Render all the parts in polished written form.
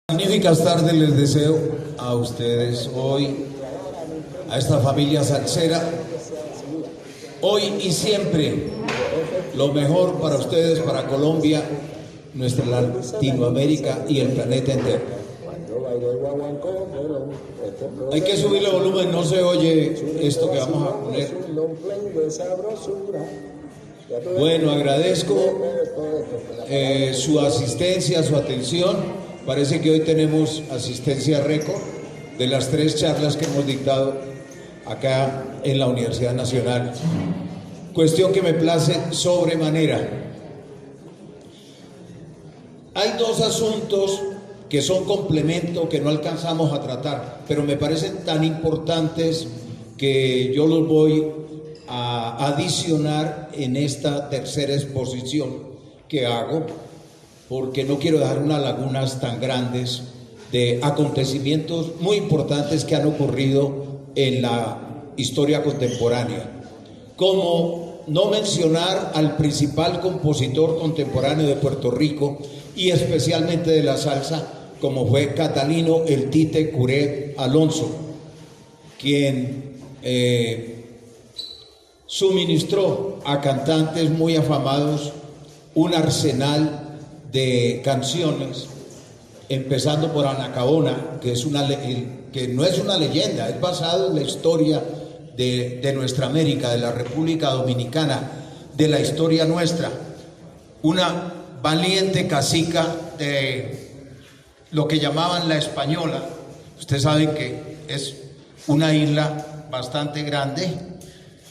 Magníficas tardes les deseo a ustedes hoy, a esta familia salsera, hoy y siempre lo mejor para ustedes, para Colombia, nuestra Latinoamérica y el planeta entero. Hay que subirle el volumen, no se oye esto que vamos a poner. Bueno, agradezco su asistencia, su atención. Parece que hoy tenemos asistencia récord de las 3 charlas que hemos dictado acá en la Universidad Nacional. Cuestión que me place sobremanera. Hay 2 asuntos que son complemento, que no alcanzamos a tratar, pero me parecen tan importantes que yo los voy a adicionar en esta tercera exposición que hago, porque no quiero dejar unas lagunas tan grandes de acontecimientos muy importantes que han ocurrido en la historia contemporánea. Como no mencionar al principal compositor contemporáneo de Puerto Rico y especialmente de la salsa, como fue Catalino el Tite Curé Alonso, quien suministró a cantantes muy afamados un arsenal de canciones, empezando por Anacaona, que no es una leyenda, es basado en la historia de nuestra América, de la República Dominicana, de la historia nuestra. Una valiente cacica de lo que llamaban la Española. Ustedes saben que es una isla bastante grande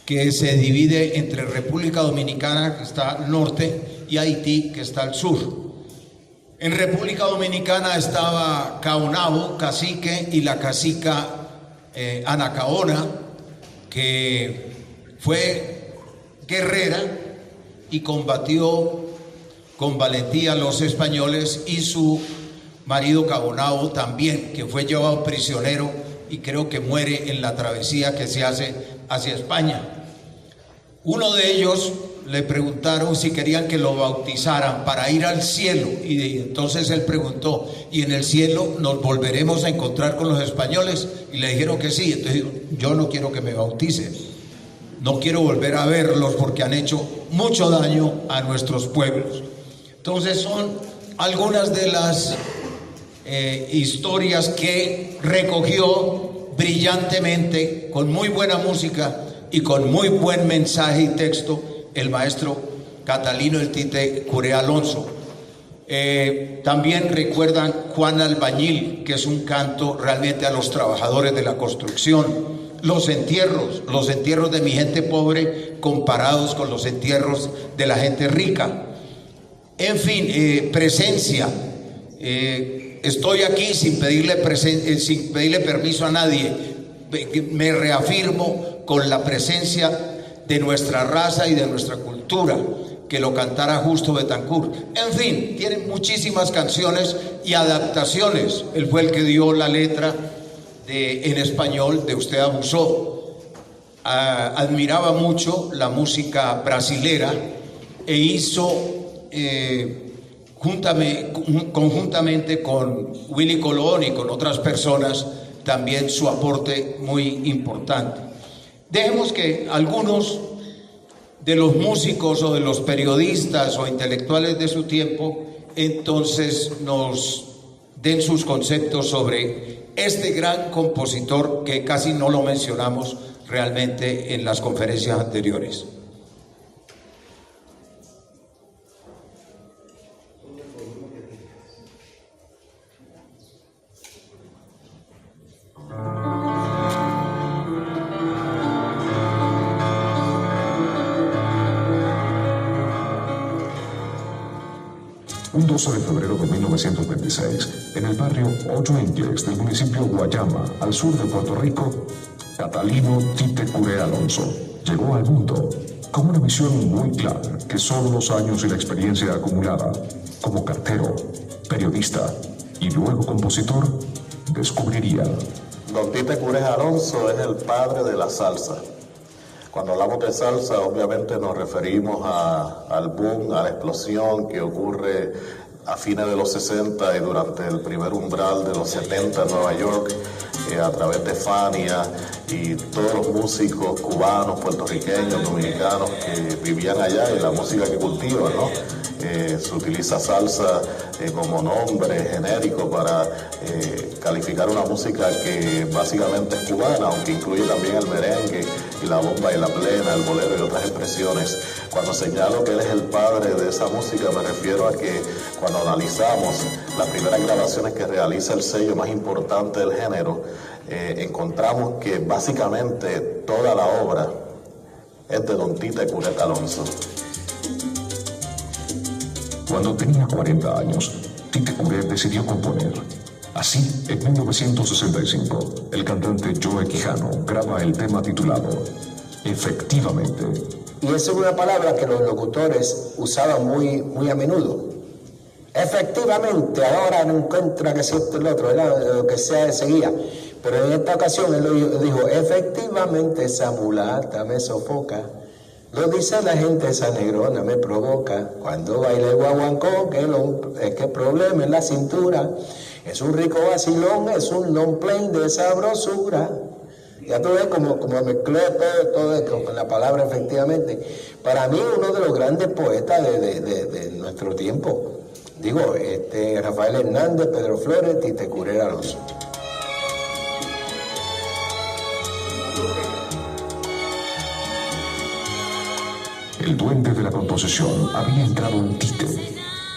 que se divide entre República Dominicana, que está al norte, y Haití, que está al sur. En República Dominicana estaba Caonabo, cacique, y la cacica Anacaona, que fue guerrera y combatió con valentía a los españoles, y su marido Caonabo también, que fue llevado prisionero y creo que muere en la travesía que se hace hacia España. Uno de ellos le preguntaron si querían que lo bautizaran para ir al cielo, y entonces él preguntó: ¿y en el cielo nos volveremos a encontrar con los españoles? Y le dijeron que sí. Entonces dijo: yo no quiero que me bauticen, no quiero volver a verlos porque han hecho mucho daño a nuestros pueblos. Entonces son algunas de las historias que recogió brillantemente, con muy buena música y con muy buen mensaje y texto, el maestro Catalino el Tite Curé Alonso. También recuerdan Juan Albañil, que es un canto realmente a los trabajadores de la construcción. Los entierros de mi gente pobre comparados con los entierros de la gente rica. En fin, presencia. Estoy aquí sin pedirle permiso a nadie. Me reafirmo con la presencia de nuestra raza y de nuestra cultura, que lo cantara Justo Betancourt. En fin, tienen muchísimas canciones y adaptaciones. Él fue el que dio la letra en español de Usted abusó. Admiraba mucho la música brasilera e hizo conjuntamente con Willy Colón y con otras personas también su aporte muy importante. Dejemos que algunos de los músicos o de los periodistas o intelectuales de su tiempo entonces nos den sus conceptos sobre este gran compositor que casi no lo mencionamos realmente en las conferencias anteriores. Un 12 de febrero de 1926, en el barrio Ocho Ingles del municipio Guayama, al sur de Puerto Rico, Catalino Tite Curé Alonso llegó al mundo con una visión muy clara que solo los años y la experiencia acumulada como cartero, periodista y luego compositor descubriría. Don Tite Curé Alonso es el padre de la salsa. Cuando hablamos de salsa, obviamente nos referimos al boom, a la explosión que ocurre a fines de los 60 y durante el primer umbral de los 70 en Nueva York, a través de Fania y todos los músicos cubanos, puertorriqueños, dominicanos que vivían allá y la música que cultivan, ¿no? Se utiliza salsa como nombre genérico para calificar una música que básicamente es cubana, aunque incluye también el merengue y la bomba y la plena, el bolero y otras expresiones. Cuando señalo que él es el padre de esa música, me refiero a que cuando analizamos las primeras grabaciones que realiza el sello más importante del género, encontramos que básicamente toda la obra es de don Tite Curet Alonso. Cuando tenía 40 años, Tite Curet decidió componer. Así, en 1965, el cantante Joe Quijano graba el tema titulado Efectivamente. Y esa es una palabra que los locutores usaban muy a menudo. Efectivamente, ahora no encuentra que siente el otro, ¿verdad? Lo que sea seguía. Pero en esta ocasión él dijo, efectivamente esa mulata me sofoca. Lo dice la gente, esa negrona me provoca. Cuando baila el guaguancó, que problema en la cintura. Es un rico vacilón, es un long plane de sabrosura. Ya tú ves como mezcló todo con la palabra efectivamente. Para mí uno de los grandes poetas de nuestro tiempo. Digo, Rafael Hernández, Pedro Flores, Tite Curet Alonso. El duende de la composición había entrado en Tite.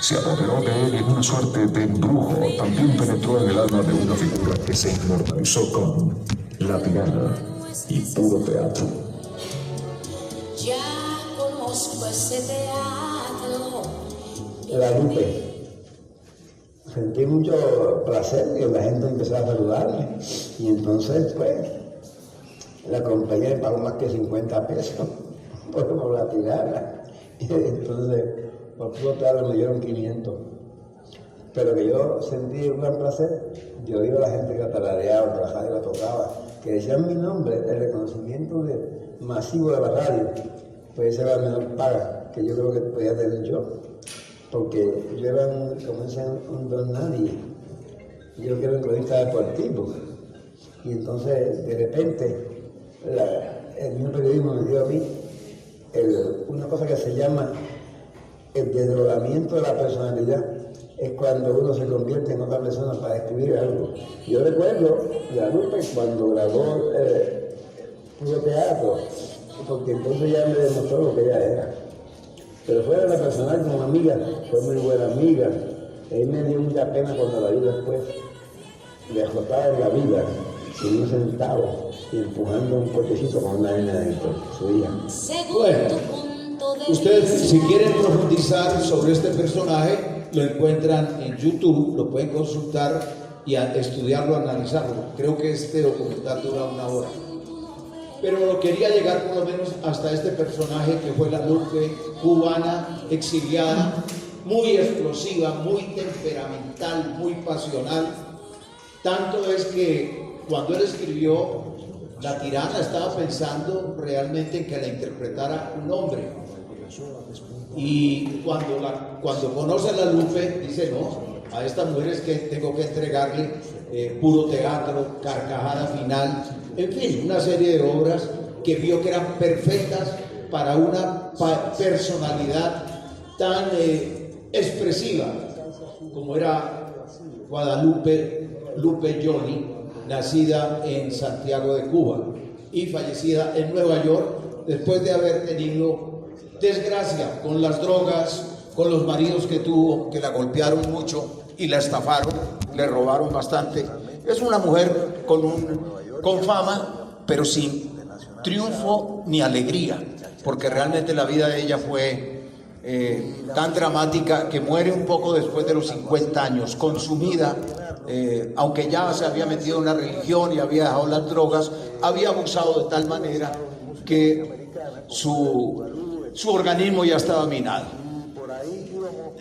Se apoderó de él en una suerte de embrujo. También penetró en el alma de una figura que se inmortalizó con La Tirana y Puro Teatro. Ya conozco ese teatro. La Lupe. Sentí mucho placer que la gente empezó a saludarme. Y entonces, pues, la compañía pagó más que 50 pesos por la tirada. Y entonces, por Puro Teatro me dieron 500. Pero que yo sentí un gran placer de oír a la gente que la tarareaba, que la radio la tocaba, que decían mi nombre, el reconocimiento masivo de la radio. Pues esa era la menor paga que yo creo que podía tener yo. Porque yo era un don nadie. Yo quiero un cronista deportivo. Y entonces, de repente, el mismo periodismo me dio a mí una cosa que se llama el desdoblamiento de la personalidad. Es cuando uno se convierte en otra persona para escribir algo. Yo recuerdo la Lupe cuando grabó Puro Teatro, porque entonces ya me demostró lo que ella era. Pero fuera de la personal como amiga, fue muy buena amiga. Él me dio mucha pena cuando la vi después, de azotada en la vida, sin un centavo, y empujando un cochecito con una nena dentro, su hija. Bueno, ustedes si quieren profundizar sobre este personaje, lo encuentran en YouTube, lo pueden consultar y estudiarlo, analizarlo. Creo que este documental dura 1 hora. Pero quería llegar por lo menos hasta este personaje que fue la Lupe cubana, exiliada, muy explosiva, muy temperamental, muy pasional. Tanto es que cuando él escribió La Tirana estaba pensando realmente en que la interpretara un hombre. Y cuando conoce a la Lupe, dice, no, a esta mujer es que tengo que entregarle Puro Teatro, Carcajada Final, en fin, una serie de obras que vio que eran perfectas para una personalidad tan expresiva como era Guadalupe Lupe Johnny, nacida en Santiago de Cuba y fallecida en Nueva York después de haber tenido desgracia con las drogas, con los maridos que tuvo, que la golpearon mucho y la estafaron, le robaron bastante. Es una mujer con fama, pero sin triunfo ni alegría, porque realmente la vida de ella fue tan dramática que muere un poco después de los 50 años, consumida, aunque ya se había metido en la religión y había dejado las drogas, había abusado de tal manera que su organismo ya estaba minado.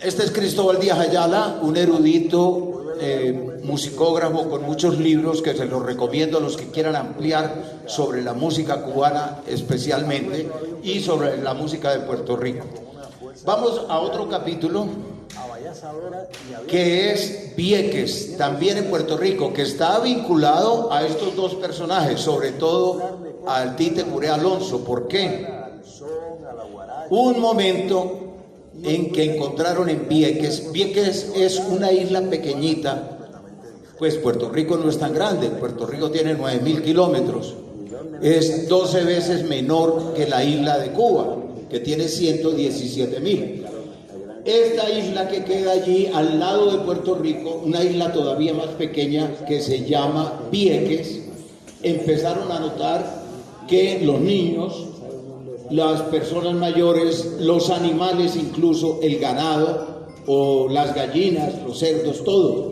Este es Cristóbal Díaz Ayala, un erudito, musicógrafo con muchos libros que se los recomiendo a los que quieran ampliar sobre la música cubana especialmente y sobre la música de Puerto Rico. Vamos a otro capítulo que es Vieques, también en Puerto Rico, que está vinculado a estos dos personajes, sobre todo al Tite Curé Alonso. ¿Por qué? Hubo un momento en que encontraron en Vieques. Vieques es una isla pequeñita, pues Puerto Rico no es tan grande, Puerto Rico tiene 9.000 kilómetros, es 12 veces menor que la isla de Cuba, que tiene 117.000. Esta isla que queda allí al lado de Puerto Rico, una isla todavía más pequeña que se llama Vieques, empezaron a notar que los niños, las personas mayores, los animales, incluso el ganado o las gallinas, los cerdos, todo,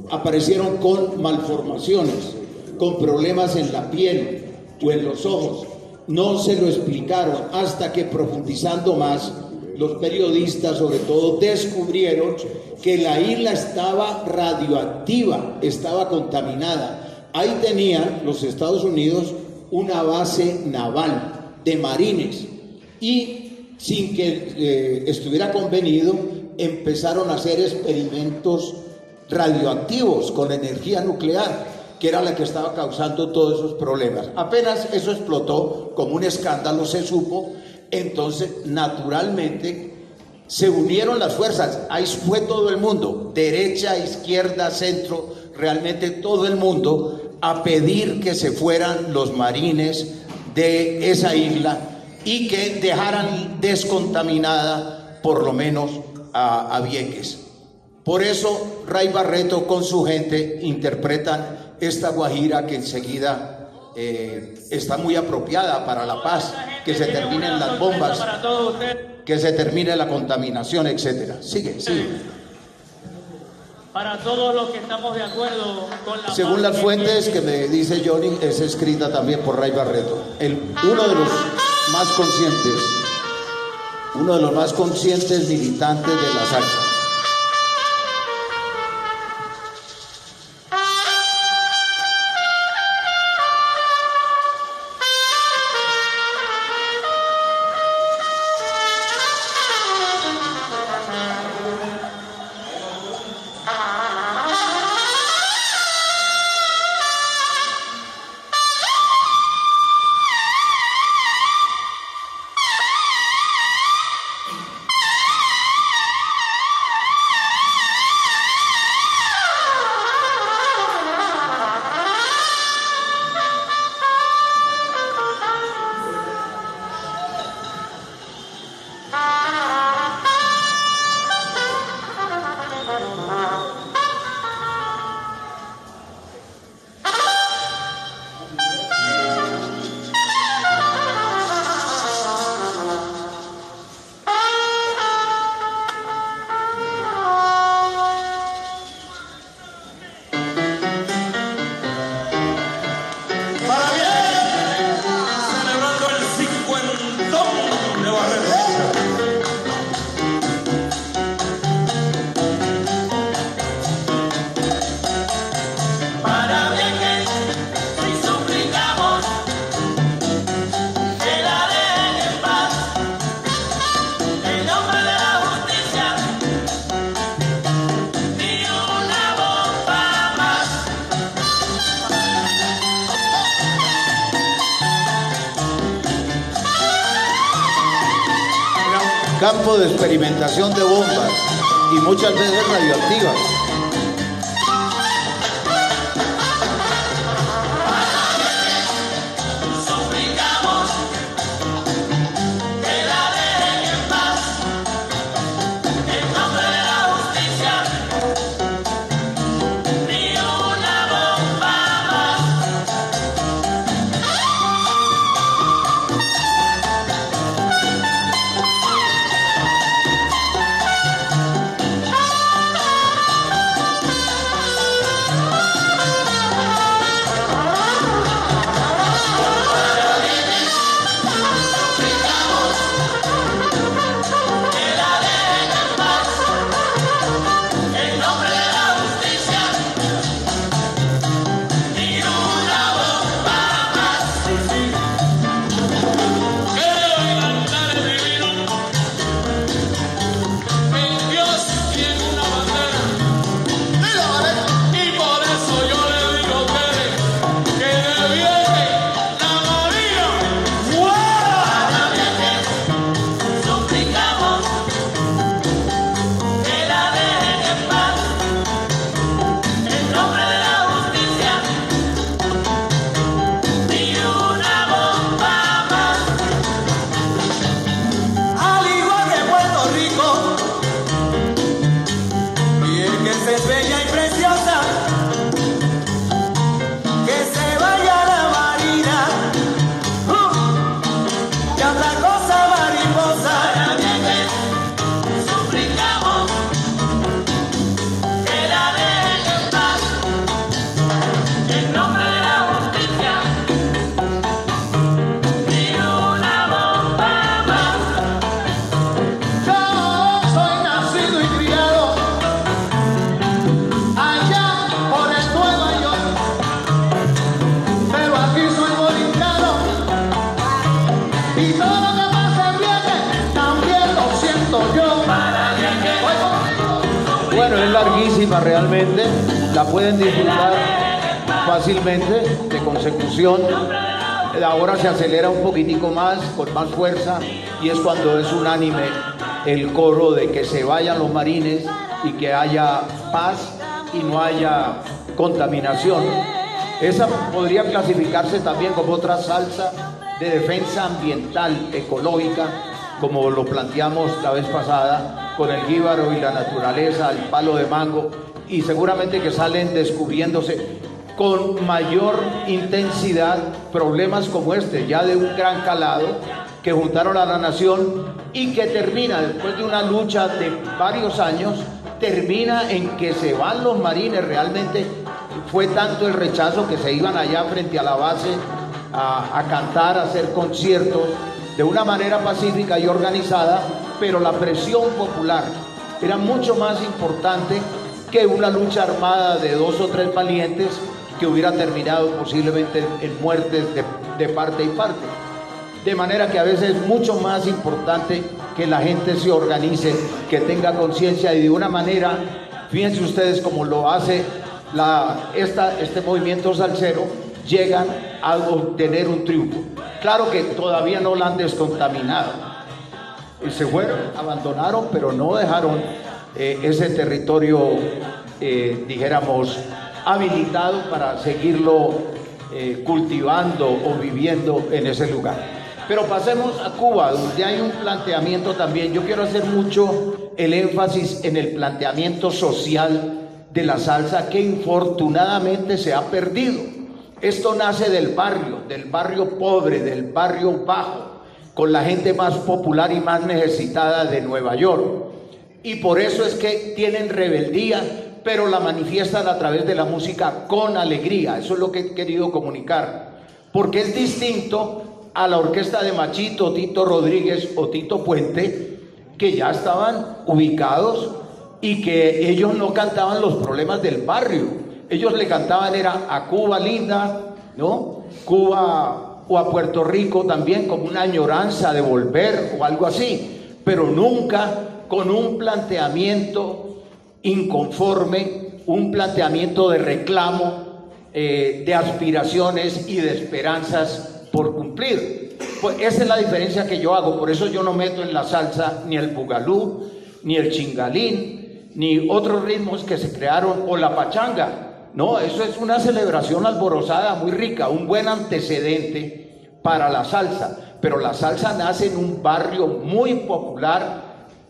aparecieron con malformaciones, con problemas en la piel o en los ojos. No se lo explicaron hasta que, profundizando más, los periodistas sobre todo descubrieron que la isla estaba radioactiva, estaba contaminada. Ahí tenían los Estados Unidos una base naval de marines y sin que estuviera convenido empezaron a hacer experimentos radioactivos con energía nuclear, que era la que estaba causando todos esos problemas. Apenas eso explotó como un escándalo, se supo, entonces naturalmente se unieron las fuerzas. Ahí fue todo el mundo, derecha, izquierda, centro, realmente todo el mundo, a pedir que se fueran los marines de esa isla y que dejaran descontaminada por lo menos a Vieques. Por eso Ray Barretto con su gente interpretan esta guajira que enseguida está muy apropiada para la paz, que se terminen las bombas, que se termine la contaminación, etcétera. Sigue. Para todos los que estamos de acuerdo con la según las fuentes que me dice Johnny, es escrita también por Ray Barretto, uno de los más conscientes militantes de la salsa. Campo de experimentación de bombas y muchas veces radioactivas. la cosa mariposa. Para Vieques suplicamos que la dejen en paz, en nombre de la justicia, ni una bomba más. Yo soy nacido y criado allá por el Nueva York, pero aquí soy boliviano y todo lo que pasa en Vieques también lo siento yo. Para Vieques Bueno, es larguísima realmente, la pueden disfrutar fácilmente de consecución. Ahora se acelera un poquitico más, con más fuerza, y es cuando es unánime el coro de que se vayan los marines y que haya paz y no haya contaminación. Esa podría clasificarse también como otra salsa de defensa ambiental, ecológica, como lo planteamos la vez pasada, con el jíbaro y la naturaleza, el palo de mango, y seguramente que salen descubriéndose con mayor intensidad problemas como este, ya de un gran calado, que juntaron a la nación y que termina, después de una lucha de varios años, termina en que se van los marines. Realmente fue tanto el rechazo que se iban allá frente a la base a cantar, a hacer conciertos de una manera pacífica y organizada, pero la presión popular era mucho más importante que una lucha armada de 2 o 3 valientes que hubiera terminado posiblemente en muertes de parte y parte. De manera que a veces es mucho más importante que la gente se organice, que tenga conciencia, y de una manera, fíjense ustedes cómo lo hace este movimiento salsero, llegan a obtener un triunfo. Claro que todavía no la han descontaminado. Y se fueron, abandonaron, pero no dejaron ese territorio, dijéramos, habilitado para seguirlo cultivando o viviendo en ese lugar. Pero pasemos a Cuba, donde hay un planteamiento también. Yo quiero hacer mucho el énfasis en el planteamiento social de la salsa, que infortunadamente se ha perdido. Esto nace del barrio pobre, del barrio bajo, con la gente más popular y más necesitada de Nueva York. Y por eso es que tienen rebeldía, pero la manifiestan a través de la música con alegría. Eso es lo que he querido comunicar, porque es distinto a la orquesta de Machito, Tito Rodríguez o Tito Puente, que ya estaban ubicados y que ellos no cantaban los problemas del barrio. Ellos le cantaban era a Cuba linda, ¿no? Cuba, o a Puerto Rico también, como una añoranza de volver o algo así, pero nunca con un planteamiento inconforme, un planteamiento de reclamo, de aspiraciones y de esperanzas por cumplir. Pues esa es la diferencia que yo hago. Por eso yo no meto en la salsa ni el bugalú, ni el chingalín, ni otros ritmos que se crearon, o la pachanga. No, eso es una celebración alborozada muy rica, un buen antecedente para la salsa. Pero la salsa nace en un barrio muy popular,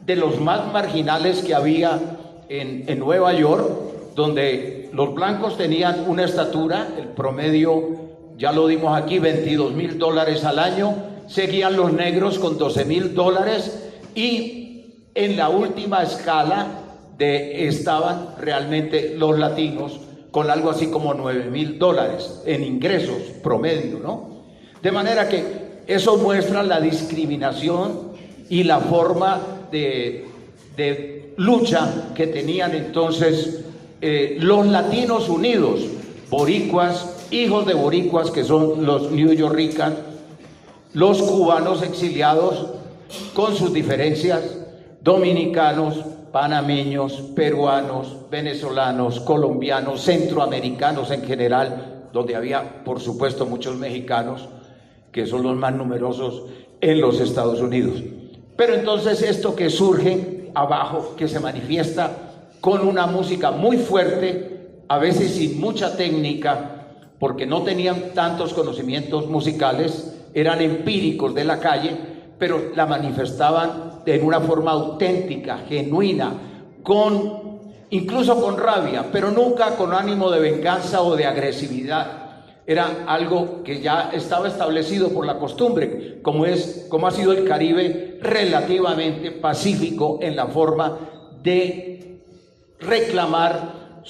de los más marginales que había en Nueva York, donde los blancos tenían una estatura, el promedio, ya lo dimos aquí, $22,000 al año, seguían los negros con $12,000, y en la última escala estaban realmente los latinos, con algo así como $9,000 en ingresos promedio, ¿no? De manera que eso muestra la discriminación y la forma de lucha que tenían entonces los latinos unidos, boricuas, hijos de boricuas, que son los New Yorkers, los cubanos exiliados con sus diferencias, dominicanos, panameños, peruanos, venezolanos, colombianos, centroamericanos en general, donde había, por supuesto, muchos mexicanos, que son los más numerosos en los Estados Unidos. Pero entonces esto que surge abajo, que se manifiesta con una música muy fuerte, a veces sin mucha técnica, porque no tenían tantos conocimientos musicales, eran empíricos de la calle, pero la manifestaban en una forma auténtica, genuina, incluso con rabia, pero nunca con ánimo de venganza o de agresividad. era algo que ya estaba establecido por la costumbre, como ha sido el Caribe relativamente pacífico en la forma de reclamar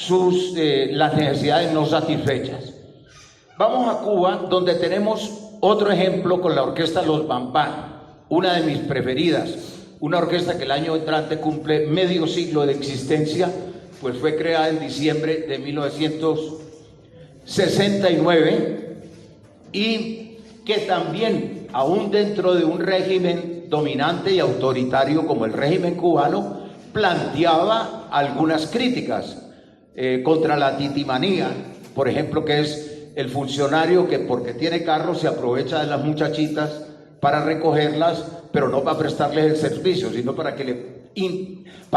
las necesidades no satisfechas. Vamos a Cuba, donde tenemos otro ejemplo con la orquesta Los Bambán, una de mis preferidas, una orquesta que el año entrante cumple medio siglo de existencia, pues fue creada en diciembre de 1969 y que también, aún dentro de un régimen dominante y autoritario como el régimen cubano, planteaba algunas críticas contra la titimanía, por ejemplo, que es el funcionario que porque tiene carro se aprovecha de las muchachitas para recogerlas, pero no para prestarles el servicio, sino para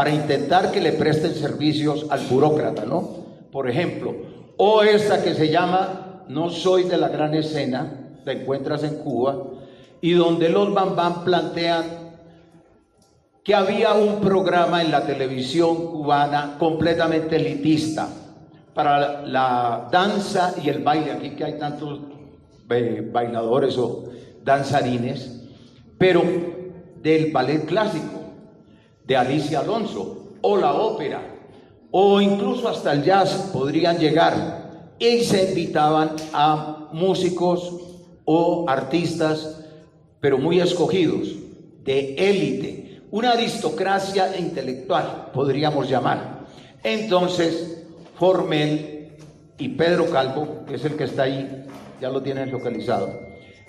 intentar que le presten servicios al burócrata, ¿no? Por ejemplo, o esta que se llama No soy de la gran escena, la encuentras en Cuba, y donde los Bambán plantean que había un programa en la televisión cubana completamente elitista para la danza y el baile, aquí que hay tantos bailadores o danzarines, pero del ballet clásico de Alicia Alonso, o la ópera, o incluso hasta el jazz podrían llegar, y se invitaban a músicos o artistas, pero muy escogidos, de élite, una aristocracia intelectual, podríamos llamar. Entonces, Formel y Pedro Calvo, que es el que está ahí, ya lo tienen localizado,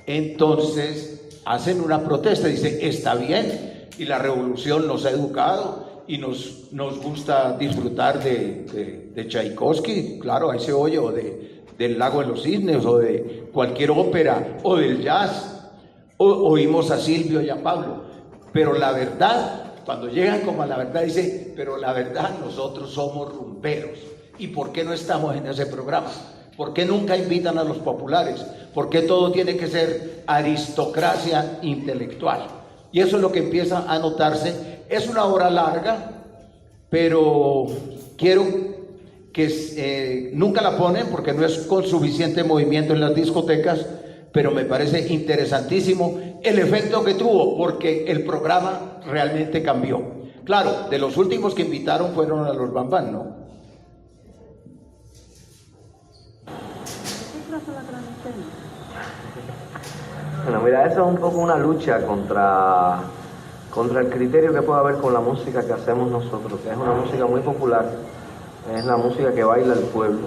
entonces hacen una protesta, dice, está bien, y la revolución nos ha educado y nos gusta disfrutar de Tchaikovsky, claro, ahí se oye, o del Lago de los Cisnes, o de cualquier ópera, o del jazz, oímos a Silvio y a Pablo, pero la verdad, cuando llegan como a la verdad, dice, pero la verdad nosotros somos rumberos. ¿Y por qué no estamos en ese programa? ¿Por qué nunca invitan a los populares? ¿Por qué todo tiene que ser aristocracia intelectual? Y eso es lo que empieza a notarse. Es una hora larga, pero quiero que nunca la ponen porque no es con suficiente movimiento en las discotecas, pero me parece interesantísimo el efecto que tuvo, porque el programa realmente cambió. Claro, de los últimos que invitaron fueron a los Bambán, ¿no? Bueno, mira, eso es un poco una lucha contra el criterio que puede haber con la música que hacemos nosotros, que es una música muy popular, es la música que baila el pueblo.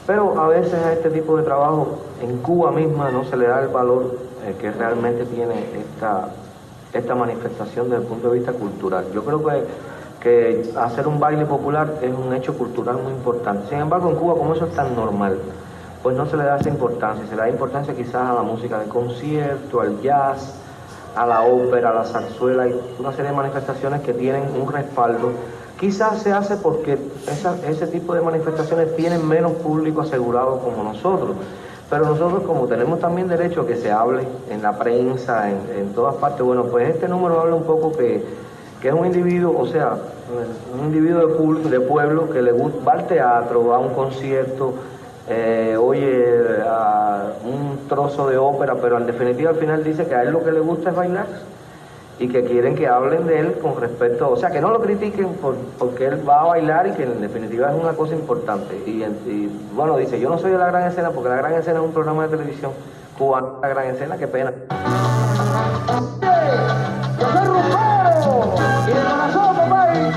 Pero a veces a este tipo de trabajo en Cuba misma no se le da el valor que realmente tiene esta manifestación desde el punto de vista cultural. Yo creo que hacer un baile popular es un hecho cultural muy importante. Sin embargo, en Cuba, como eso es tan normal, pues no se le da esa importancia. Se le da importancia quizás a la música de concierto, al jazz, a la ópera, a la zarzuela y una serie de manifestaciones que tienen un respaldo. Quizás se hace porque ese tipo de manifestaciones tienen menos público asegurado como nosotros. Pero nosotros, como tenemos también derecho a que se hable en la prensa, en todas partes, bueno, pues este número habla un poco que es un individuo, o sea, un individuo de pueblo que le gusta, va al teatro, va a un concierto, oye un trozo de ópera, pero en definitiva al final dice que a él lo que le gusta es bailar y que quieren que hablen de él con respecto, o sea, que no lo critiquen porque él va a bailar y que en definitiva es una cosa importante. Y bueno, dice, yo no soy de la gran escena porque la gran escena es un programa de televisión cubano, la gran escena, qué pena. ¡Yo soy rumbero! ¡Y de corazón, país!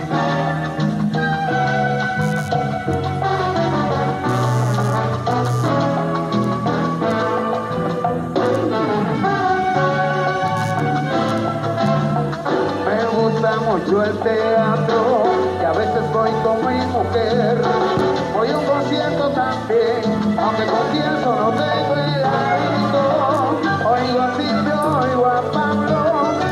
Mucho el teatro, y a veces voy con mi mujer. Voy a un concierto también, aunque confieso no tengo el hábito. Oigo a Silvio, oigo a Pablo,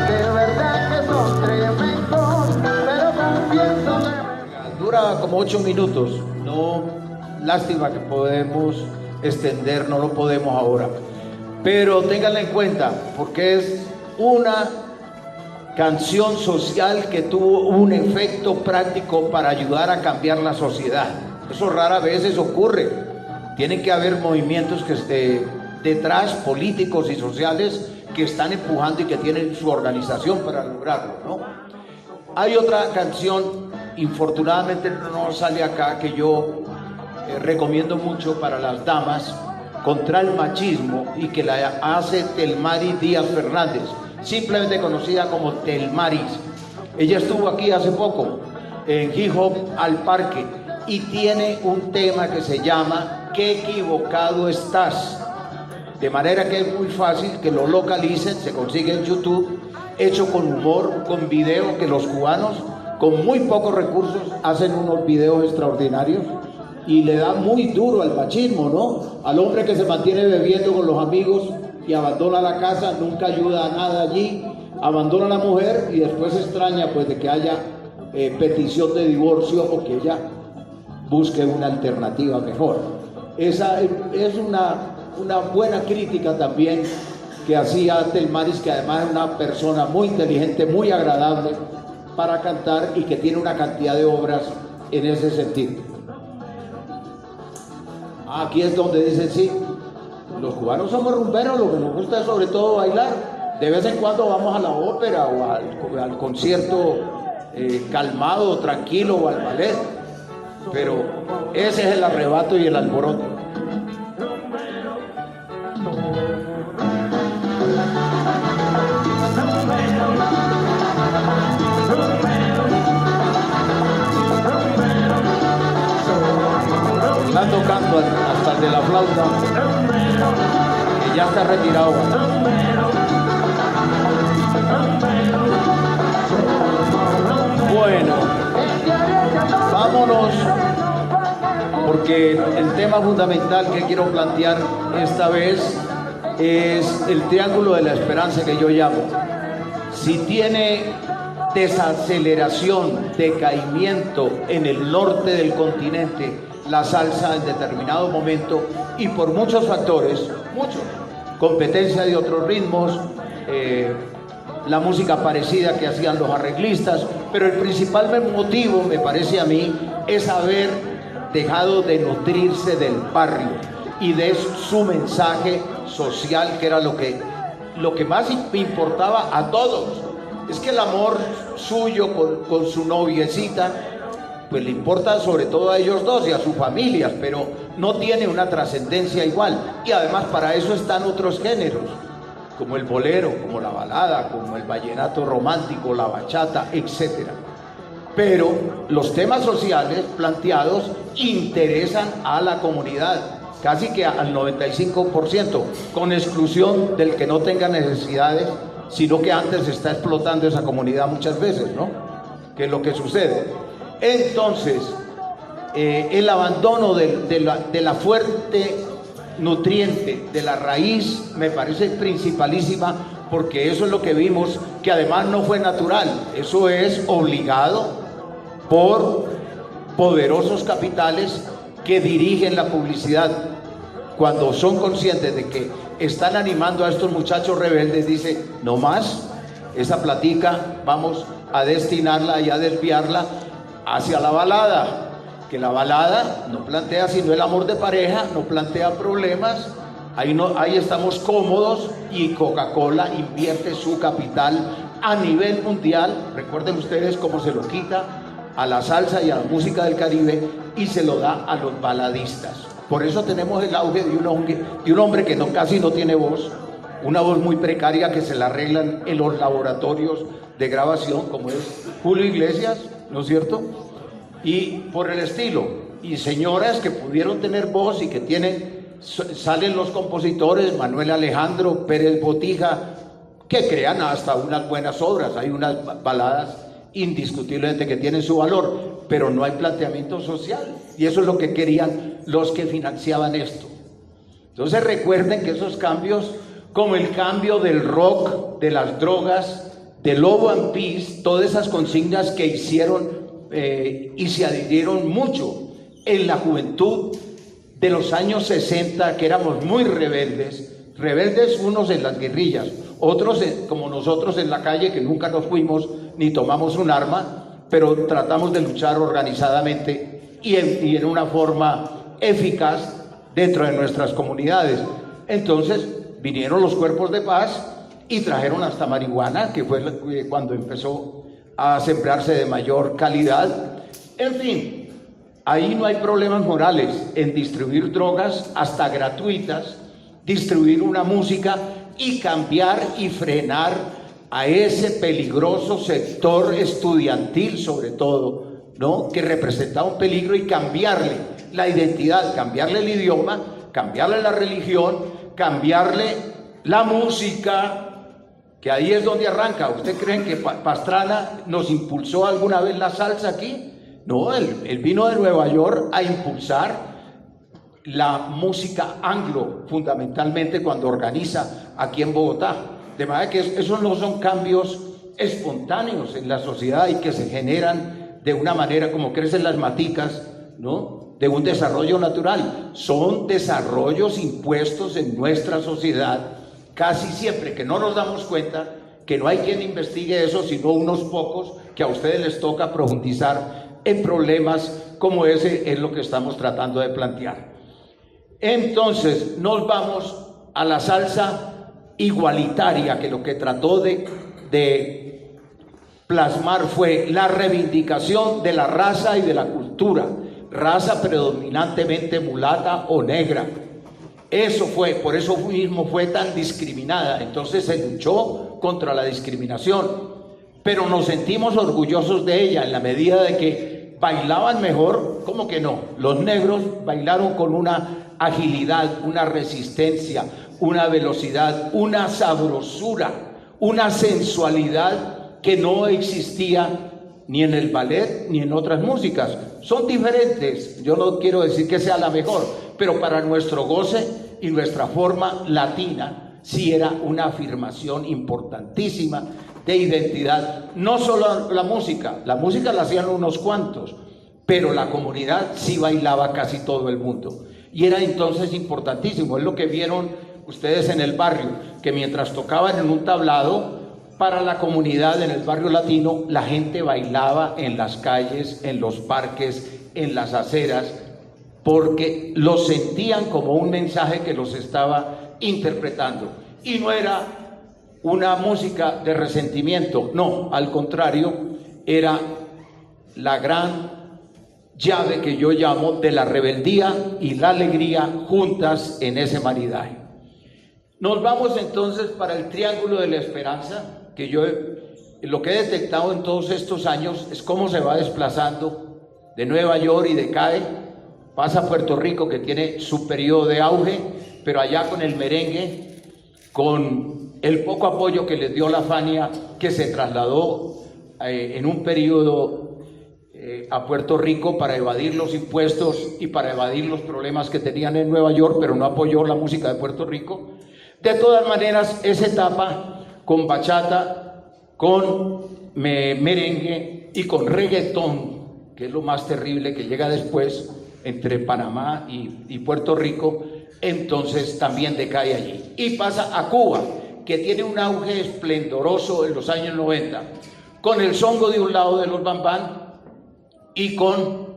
de verdad que son tremendos, pero confieso que dura como 8 minutos, no, lástima que podemos extender, no lo podemos ahora, pero ténganla en cuenta, porque es una canción social que tuvo un efecto práctico para ayudar a cambiar la sociedad. Eso rara veces ocurre. Tienen que haber movimientos que detrás, políticos y sociales, que están empujando y que tienen su organización para lograrlo, ¿no? Hay otra canción, infortunadamente no sale acá, que yo recomiendo mucho para las damas, contra el machismo, y que la hace Telmari Díaz Fernández, simplemente conocida como Telmaris. Ella estuvo aquí hace poco en Hip Hop al Parque y tiene un tema que se llama "Qué equivocado estás", de manera que es muy fácil que lo localicen, se consigue en YouTube, hecho con humor, con video, que los cubanos con muy pocos recursos hacen unos videos extraordinarios y le da muy duro al machismo, ¿no? Al hombre que se mantiene bebiendo con los amigos y abandona la casa, nunca ayuda a nada allí, abandona a la mujer y después se extraña pues de que haya petición de divorcio o que ella busque una alternativa mejor. Esa es una buena crítica también que hacía Telmaris, que además es una persona muy inteligente, muy agradable para cantar y que tiene una cantidad de obras en ese sentido. Aquí es donde dice, sí, los cubanos somos rumberos, lo que nos gusta es sobre todo bailar. De vez en cuando vamos a la ópera o al concierto calmado, tranquilo, o al ballet, pero ese es el arrebato y el alboroto. Están tocando hasta el de la flauta, que ya está retirado. Bueno, vámonos, porque el tema fundamental que quiero plantear esta vez es el triángulo de la esperanza, que yo llamo. Si tiene desaceleración, decaimiento en el norte del continente la salsa en determinado momento, y por muchos factores, competencia de otros ritmos, la música parecida que hacían los arreglistas, pero el principal motivo, me parece a mí, es haber dejado de nutrirse del barrio y de su mensaje social, que era lo que más importaba a todos. Es que el amor suyo con su noviecita, pues le importa sobre todo a ellos dos y a sus familias, pero no tiene una trascendencia igual. Y además para eso están otros géneros, como el bolero, como la balada, como el vallenato romántico, la bachata, etc. Pero los temas sociales planteados interesan a la comunidad, casi que al 95%, con exclusión del que no tenga necesidades, sino que antes se está explotando esa comunidad muchas veces, ¿no? Que es lo que sucede. Entonces, el abandono de la fuerte nutriente, de la raíz, me parece principalísima, porque eso es lo que vimos, que además no fue natural, eso es obligado por poderosos capitales que dirigen la publicidad. Cuando son conscientes de que están animando a estos muchachos rebeldes, dice, no más, esa platica vamos a destinarla y a desviarla hacia la balada, que la balada no plantea sino el amor de pareja, no plantea problemas, ahí estamos cómodos, y Coca-Cola invierte su capital a nivel mundial. Recuerden ustedes cómo se lo quita a la salsa y a la música del Caribe y se lo da a los baladistas. Por eso tenemos el auge de un hombre que casi no tiene voz, una voz muy precaria que se la arreglan en los laboratorios de grabación, como es Julio Iglesias, ¿no es cierto? Y por el estilo, y señoras que pudieron tener voz y que salen los compositores, Manuel Alejandro, Pérez Botija, que crean hasta unas buenas obras. Hay unas baladas indiscutiblemente que tienen su valor, pero no hay planteamiento social, y eso es lo que querían los que financiaban esto. Entonces recuerden que esos cambios, como el cambio del rock, de las drogas, de Love and Peace, todas esas consignas que hicieron y se adhirieron mucho en la juventud de los años 60, que éramos muy rebeldes unos en las guerrillas, otros como nosotros en la calle, que nunca nos fuimos ni tomamos un arma, pero tratamos de luchar organizadamente y en una forma eficaz dentro de nuestras comunidades. Entonces vinieron los cuerpos de paz y trajeron hasta marihuana, que fue cuando empezó a sembrarse de mayor calidad. En fin, ahí no hay problemas morales en distribuir drogas hasta gratuitas, distribuir una música y cambiar y frenar a ese peligroso sector estudiantil, sobre todo, ¿no?, que representaba un peligro, y cambiarle la identidad, cambiarle el idioma, cambiarle la religión, cambiarle la música, que ahí es donde arranca. ¿Usted cree que Pastrana nos impulsó alguna vez la salsa aquí? No, él vino de Nueva York a impulsar la música anglo, fundamentalmente cuando organiza aquí en Bogotá. De manera que esos no son cambios espontáneos en la sociedad y que se generan de una manera como crecen las maticas, ¿no?, de un desarrollo natural. Son desarrollos impuestos en nuestra sociedad casi siempre, que no nos damos cuenta, que no hay quien investigue eso, sino unos pocos que a ustedes les toca profundizar en problemas como ese. Es lo que estamos tratando de plantear. Entonces nos vamos a la salsa igualitaria, que lo que trató de plasmar fue la reivindicación de la raza y de la cultura, raza predominantemente mulata o negra. Eso fue, por eso mismo fue tan discriminada. Entonces se luchó contra la discriminación, pero nos sentimos orgullosos de ella en la medida de que bailaban mejor. ¿Cómo que no? Los negros bailaron con una agilidad, una resistencia, una velocidad, una sabrosura, una sensualidad que no existía ni en el ballet ni en otras músicas. Son diferentes, yo no quiero decir que sea la mejor, pero para nuestro goce y nuestra forma latina sí era una afirmación importantísima de identidad. No solo la música la hacían unos cuantos, pero la comunidad sí bailaba casi todo el mundo, y era entonces importantísimo. Es lo que vieron ustedes en el barrio, que mientras tocaban en un tablado para la comunidad en el barrio latino, la gente bailaba en las calles, en los parques, en las aceras, porque lo sentían como un mensaje que los estaba interpretando. Y no era una música de resentimiento, no, al contrario, era la gran llave que yo llamo de la rebeldía y la alegría juntas en ese maridaje. Nos vamos entonces para el Triángulo de la Esperanza, que yo lo que he detectado en todos estos años es cómo se va desplazando de Nueva York y decae, pasa a Puerto Rico, que tiene su periodo de auge, pero allá con el merengue, con el poco apoyo que les dio la Fania, que se trasladó en un periodo a Puerto Rico para evadir los impuestos y para evadir los problemas que tenían en Nueva York, pero no apoyó la música de Puerto Rico. De todas maneras, esa etapa con bachata, con merengue y con reggaetón, que es lo más terrible que llega después entre Panamá y Puerto Rico, entonces también decae allí. Y pasa a Cuba, que tiene un auge esplendoroso en los años 90, con el songo de un lado de los bambán y con,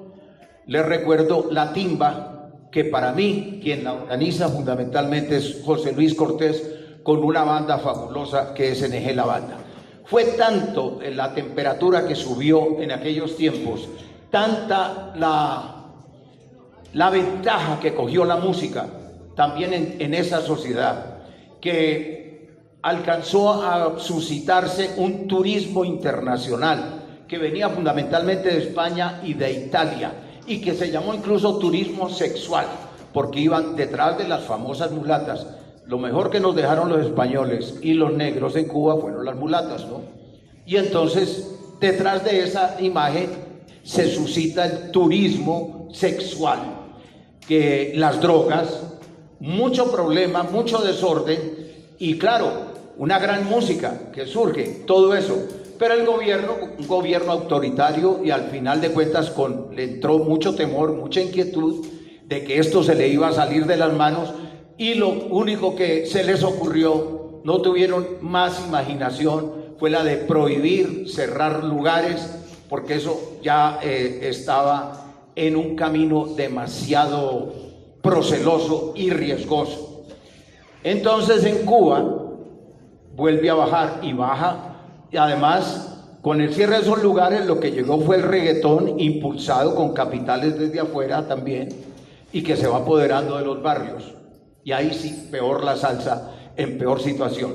les recuerdo, la timba, que para mí quien la organiza fundamentalmente es José Luis Cortés, con una banda fabulosa que es NG La Banda. Fue tanto la temperatura que subió en aquellos tiempos, tanta la ventaja que cogió la música también en esa sociedad, que alcanzó a suscitarse un turismo internacional que venía fundamentalmente de España y de Italia, y que se llamó incluso turismo sexual, porque iban detrás de las famosas mulatas. Lo mejor que nos dejaron los españoles y los negros en Cuba fueron las mulatas, ¿no? Y entonces, detrás de esa imagen se suscita el turismo sexual, que las drogas, mucho problema, mucho desorden y claro, una gran música que surge, todo eso. Pero el gobierno, un gobierno autoritario, y al final de cuentas le entró mucho temor, mucha inquietud de que esto se le iba a salir de las manos, y lo único que se les ocurrió, no tuvieron más imaginación, fue la de prohibir, cerrar lugares, porque eso ya estaba en un camino demasiado proceloso y riesgoso. Entonces en Cuba vuelve a bajar y baja, y además con el cierre de esos lugares lo que llegó fue el reggaetón impulsado con capitales desde afuera también, y que se va apoderando de los barrios, y ahí sí, peor la salsa, en peor situación.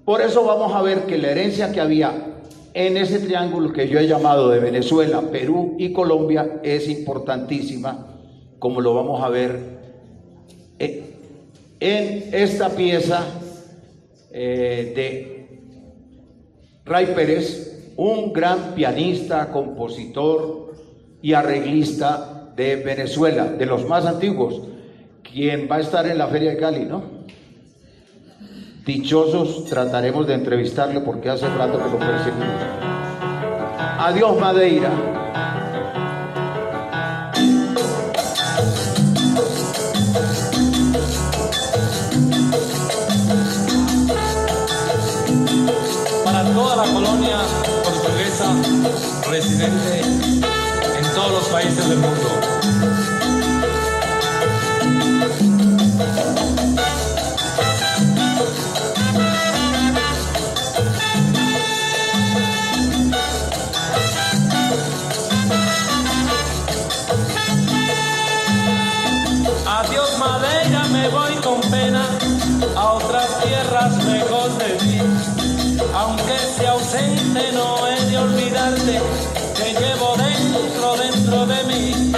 Por eso vamos a ver que la herencia que había en ese triángulo que yo he llamado de Venezuela, Perú y Colombia es importantísima, como lo vamos a ver en esta pieza de Ray Pérez, un gran pianista, compositor y arreglista de Venezuela, de los más antiguos, quien va a estar en la Feria de Cali, ¿no? Dichosos, trataremos de entrevistarle porque hace rato que lo perseguimos. Adiós, Madeira. Para toda la colonia portuguesa residente en todos los países del mundo. Adiós Madeira, me voy con pena a otras tierras lejos de ti. Aunque sea ausente, no he de olvidarte que llevo dentro de mí.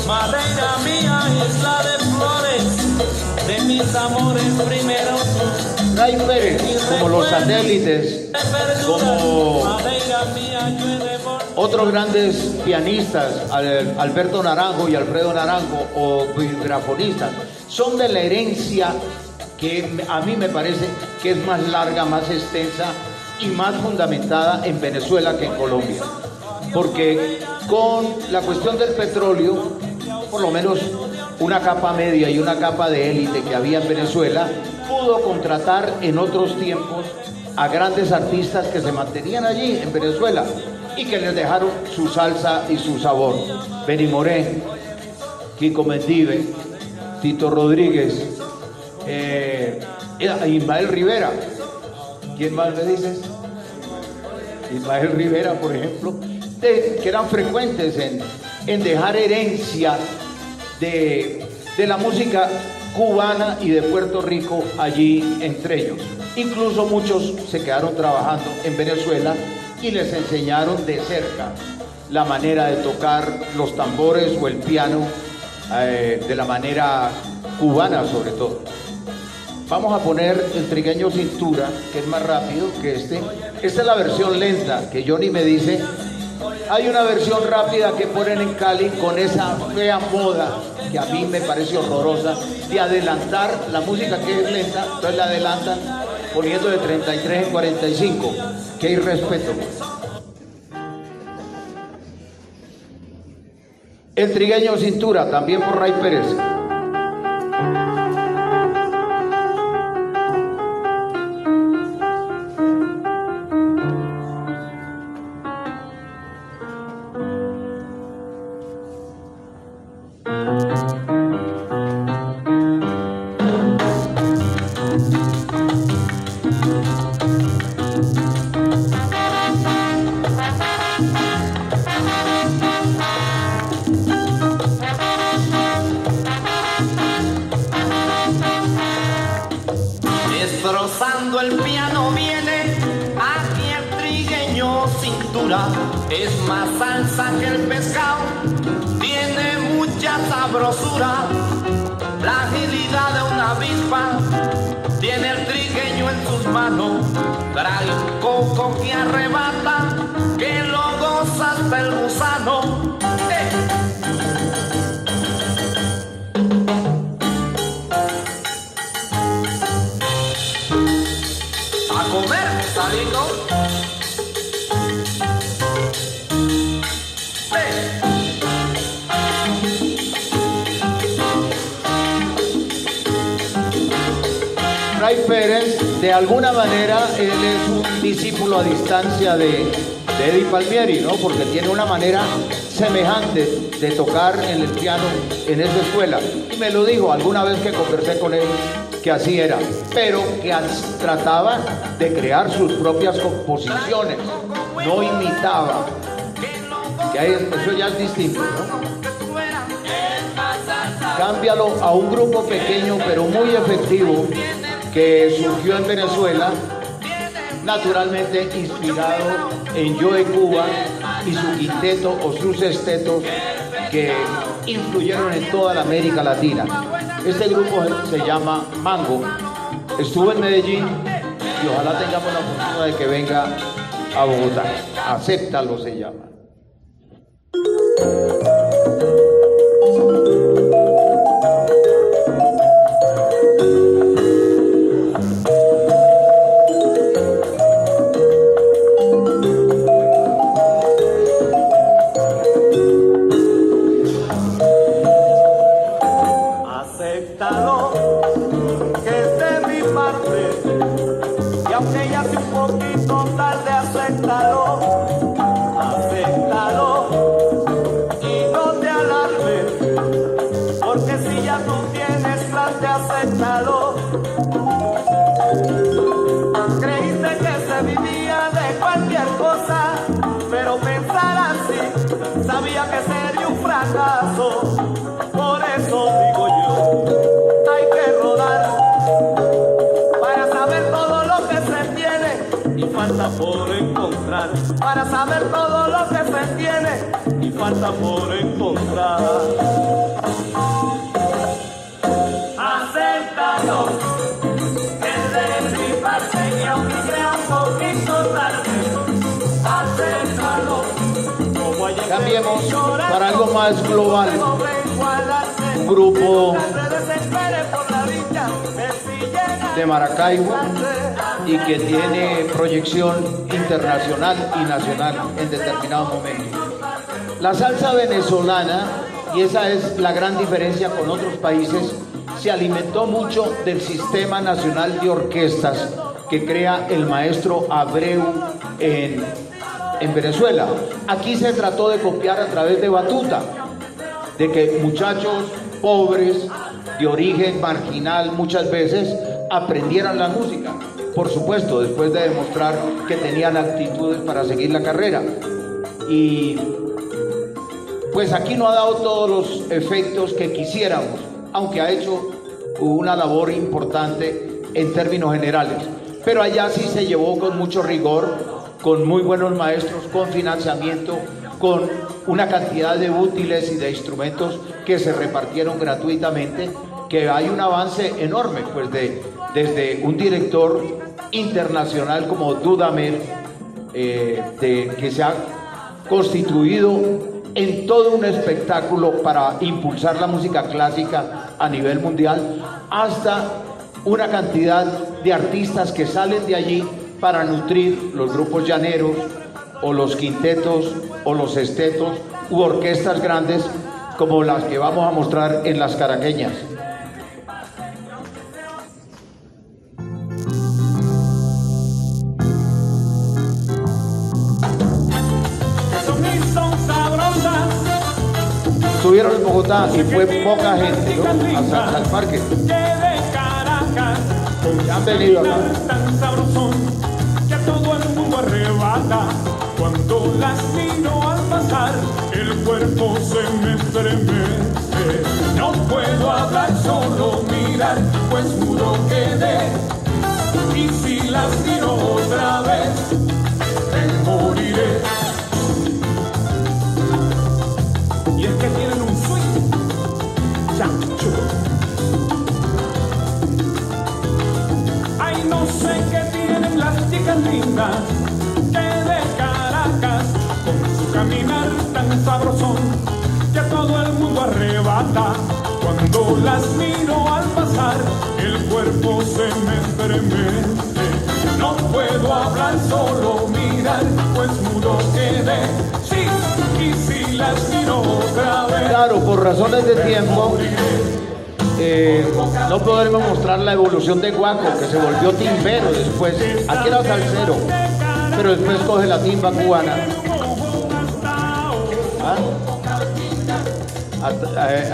Madeira mía, isla de flores, de mis amores primeros. Ray Pérez, como los satélites, como otros grandes pianistas, Alberto Naranjo y Alfredo Naranjo, o vibrafonistas, son de la herencia que a mí me parece que es más larga, más extensa y más fundamentada en Venezuela que en Colombia. Porque con la cuestión del petróleo, por lo menos una capa media y una capa de élite que había en Venezuela, pudo contratar en otros tiempos a grandes artistas que se mantenían allí en Venezuela y que les dejaron su salsa y su sabor. Benny Moré, Kiko Mendive, Tito Rodríguez, Ismael Rivera. ¿Quién más me dices? Ismael Rivera, por ejemplo, que eran frecuentes en dejar herencia de la música cubana y de Puerto Rico allí entre ellos. Incluso muchos se quedaron trabajando en Venezuela y les enseñaron de cerca la manera de tocar los tambores o el piano de la manera cubana sobre todo. Vamos a poner el Trigueño Cintura, que es más rápido que este. Esta es la versión lenta, que Johnny me dice. Hay una versión rápida que ponen en Cali con esa fea moda que a mí me parece horrorosa de adelantar la música que es lenta, entonces la adelantan poniendo de 33 en 45. Qué irrespeto. El Trigueño Cintura, también por Ray Pérez. Destrozando el piano viene aquí el Trigueño Cintura. Es más salsa que el pescado, tiene mucha sabrosura. La agilidad de una avispa tiene el trigueño en sus manos. Trae un coco que arrebata, que lo goza hasta el gusano. A comer, salito. Ray Pérez, de alguna manera, él es un discípulo a distancia de Eddie Palmieri, ¿no? Porque tiene una manera semejante de tocar en el piano en esa escuela. Y me lo dijo alguna vez que conversé con él, que así era, pero que trataba de crear sus propias composiciones, no imitaba. Que eso ya es distinto, ¿no? Cámbialo a un grupo pequeño pero muy efectivo que surgió en Venezuela, naturalmente inspirado en Joe Cuba y su quinteto o sus sextetos que influyeron en toda la América Latina. Este grupo se llama Mango, estuvo en Medellín y ojalá tengamos la oportunidad de que venga a Bogotá. Acéptalo se llama. Acéptalo, que es de mi parte, y aunque ya sea un poquito tarde, acéptalo, y no te alarmes, porque si ya tú tienes plante, acéptalo. Creíste que se vivía de cualquier cosa, pero pensar así, sabía que sería un fracaso. Por eso digo yo, hay que rodar para saber todo lo que se tiene y falta por encontrar. Para saber todo lo que se tiene y falta por encontrar. Acéptalo, que de mi parte y aunque sea un poquito tarde, acéptalo. Cambiemos para algo más global. Un grupo de Maracaibo y que tiene proyección internacional y nacional en determinados momentos. La salsa venezolana, y esa es la gran diferencia con otros países, se alimentó mucho del sistema nacional de orquestas que crea el maestro Abreu en Venezuela. Aquí se trató de copiar a través de batuta, de que muchachos pobres, de origen marginal muchas veces, aprendieran la música. Por supuesto, después de demostrar que tenían actitudes para seguir la carrera. Y pues aquí no ha dado todos los efectos que quisiéramos, aunque ha hecho una labor importante en términos generales. Pero allá sí se llevó con mucho rigor, con muy buenos maestros, con financiamiento, con una cantidad de útiles y de instrumentos que se repartieron gratuitamente, que hay un avance enorme, pues desde un director internacional como Dudamel, que se ha constituido en todo un espectáculo para impulsar la música clásica a nivel mundial, hasta una cantidad de artistas que salen de allí para nutrir los grupos llaneros o los quintetos o los sextetos u orquestas grandes como las que vamos a mostrar en las caraqueñas. Estuvieron en Bogotá y fue poca gente, ¿no? A Salsa al Parque. Ya han venido acá. Tan sabrosón que a todo el mundo arrebata. Cuando las miro al pasar, el cuerpo se me estremece. No puedo hablar, solo mirar, pues mudo quedé. Y si las miro otra vez, me moriré. Y es que tienen un swing chancho. Ay, no sé qué tienen las chicas lindas que de Caracas, con su caminar tan sabrosón que a todo el mundo arrebata. Cuando las miro al pasar, el cuerpo se me estremece. No puedo hablar, solo mirar, pues mudo quedé. Sí, y si las miro otra vez. Claro, por razones de tiempo, no podremos mostrar la evolución de Guaco, que se volvió timbero después. Aquí era salsero, pero después coge la timba cubana.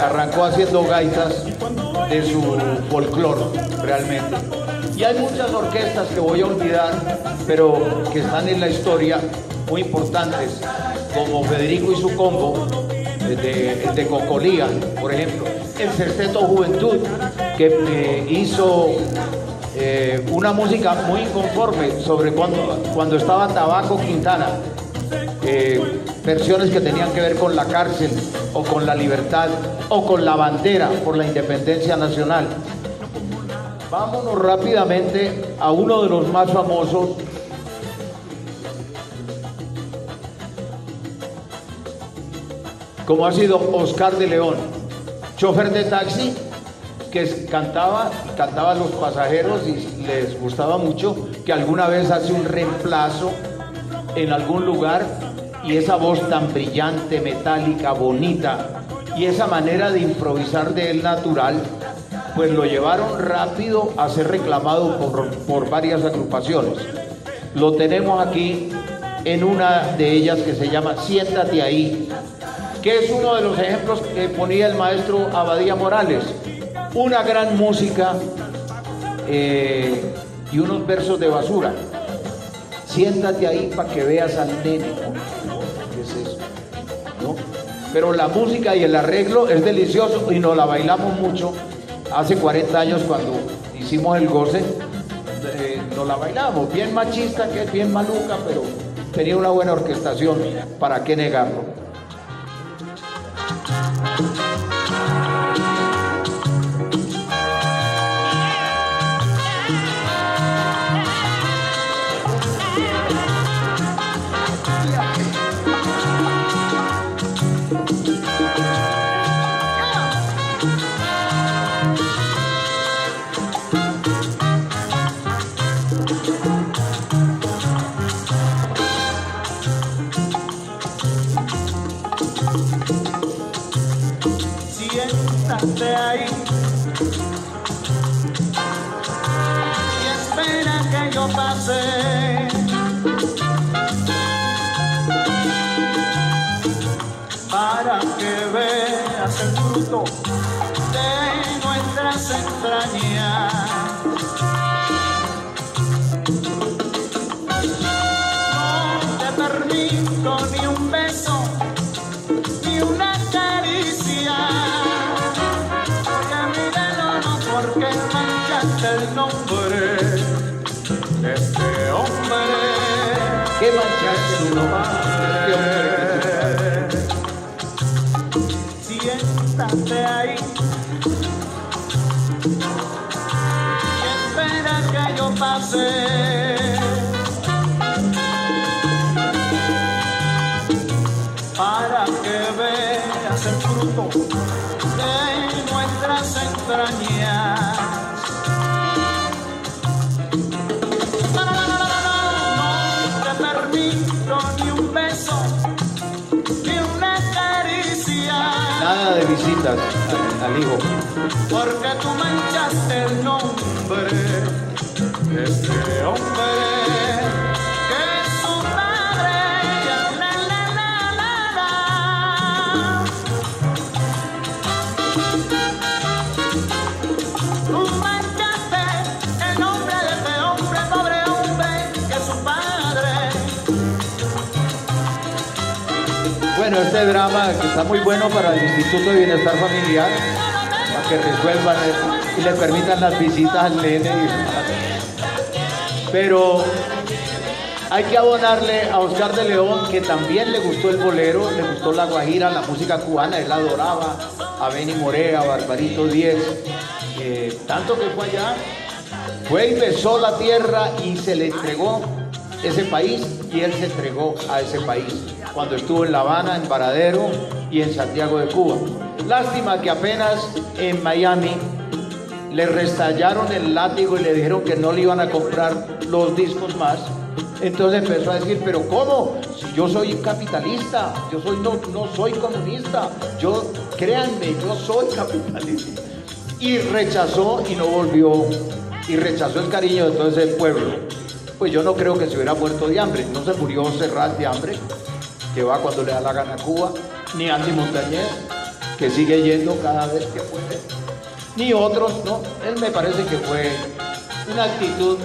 Arrancó haciendo gaitas de su folclore, realmente. Y hay muchas orquestas que voy a olvidar, pero que están en la historia, muy importantes, como Federico y su combo, de Cocolía, por ejemplo. El Sexteto Juventud, que hizo una música muy inconforme sobre cuando estaba Tabaco Quintana. Versiones que tenían que ver con la cárcel, o con la libertad, o con la bandera por la independencia nacional. Vámonos rápidamente a uno de los más famosos, como ha sido Oscar de León, chofer de taxi, que cantaba a los pasajeros y les gustaba mucho, que alguna vez hace un reemplazo en algún lugar, y esa voz tan brillante, metálica, bonita, y esa manera de improvisar de él natural, pues lo llevaron rápido a ser reclamado por varias agrupaciones. Lo tenemos aquí en una de ellas que se llama Siéntate Ahí, que es uno de los ejemplos que ponía el maestro Abadía Morales. Una gran música y unos versos de basura. Siéntate ahí para que veas al nene. ¿Qué es eso? ¿No? Pero la música y el arreglo es delicioso y nos la bailamos mucho. Hace 40 años cuando hicimos el goce, nos la bailamos. Bien machista, que es bien maluca, pero tenía una buena orquestación. ¿Para qué negarlo? Siéntate ahí y espera que yo pase. Para que veas el fruto de nuestras entrañas. No te permito ni un beso, ni una caricia. Porque manchaste el nombre de este hombre. ¿Qué manchaste el nombre de este hombre? Siéntate ahí y espera que yo pase. Para que veas el fruto de nuestras entrañas. No te permito ni un beso, ni una caricia. Nada de visitas al hijo. Porque tú manchaste el nombre de este hombre. Bueno, este drama que está muy bueno para el Instituto de Bienestar Familiar, para que resuelvan y le permitan las visitas al nene. Pero hay que abonarle a Oscar de León, que también le gustó el bolero, le gustó la guajira, la música cubana, él adoraba a Benny Moré, a Barbarito Díez, tanto que fue allá, fue y besó la tierra y se le entregó ese país, y él se entregó a ese país cuando estuvo en La Habana, en Varadero y en Santiago de Cuba. Lástima que apenas en Miami le restallaron el látigo y le dijeron que no le iban a comprar los discos más. Entonces empezó a decir, pero ¿cómo? Si yo soy capitalista, no soy comunista, créanme, yo soy capitalista. y rechazó y no volvió, y rechazó el cariño de todo ese pueblo. Pues yo no creo que se hubiera muerto de hambre, no se murió Serrat de hambre, que va cuando le da la gana a Cuba, ni Andy Montañez, que sigue yendo cada vez que puede, ni otros, no. Él me parece que fue una actitud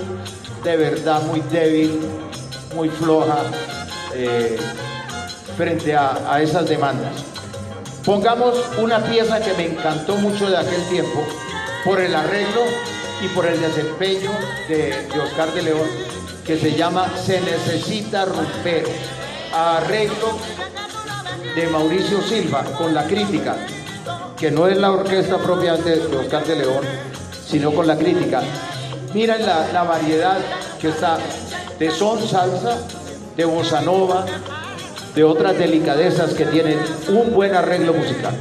de verdad muy débil, muy floja frente a esas demandas. Pongamos una pieza que me encantó mucho de aquel tiempo, por el arreglo y por el desempeño de Oscar de León, que se llama Se Necesita Rumbero, arreglo de Mauricio Silva, con la crítica, que no es la orquesta propiamente de Oscar de León, sino con la crítica. Miren la variedad que está de son salsa, de bossa nova, de otras delicadezas que tienen un buen arreglo musical.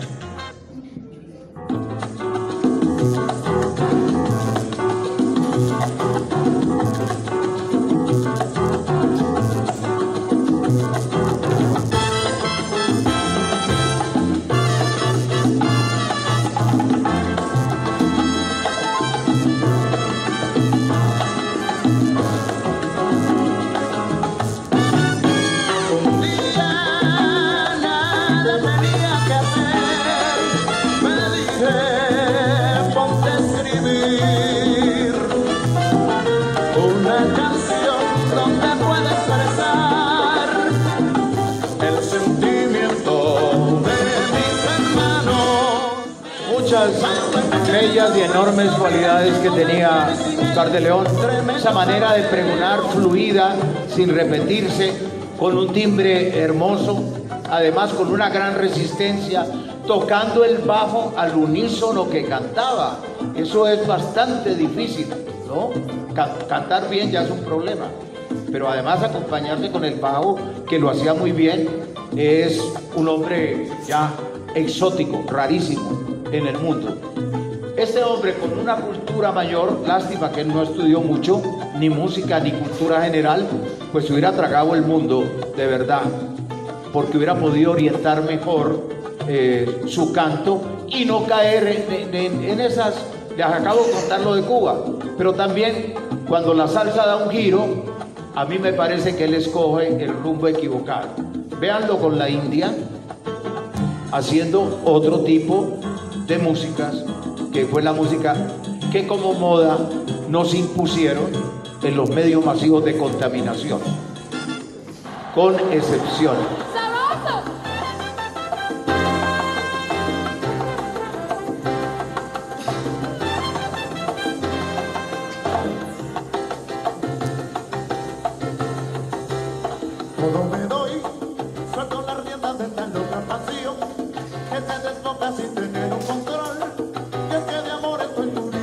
Bellas y enormes cualidades que tenía Oscar de León, esa manera de pregonar fluida, sin repetirse, con un timbre hermoso, además con una gran resistencia, tocando el bajo al unísono que cantaba. Eso es bastante difícil, ¿no? Cantar bien ya es un problema, pero además acompañarse con el bajo, que lo hacía muy bien, es un hombre ya exótico, rarísimo en el mundo. Este hombre con una cultura mayor, lástima que él no estudió mucho, ni música ni cultura general, pues hubiera tragado el mundo de verdad, porque hubiera podido orientar mejor su canto y no caer en esas. Les acabo de contar lo de Cuba, pero también cuando la salsa da un giro, a mí me parece que él escoge el rumbo equivocado. Véanlo con la India, haciendo otro tipo de músicas, que fue la música que como moda nos impusieron en los medios masivos de contaminación, con excepciones. Todo me doy, suelto las riendas de esta loca pasión que se desboca sin tener un control. Y es que de amor estoy muriendo.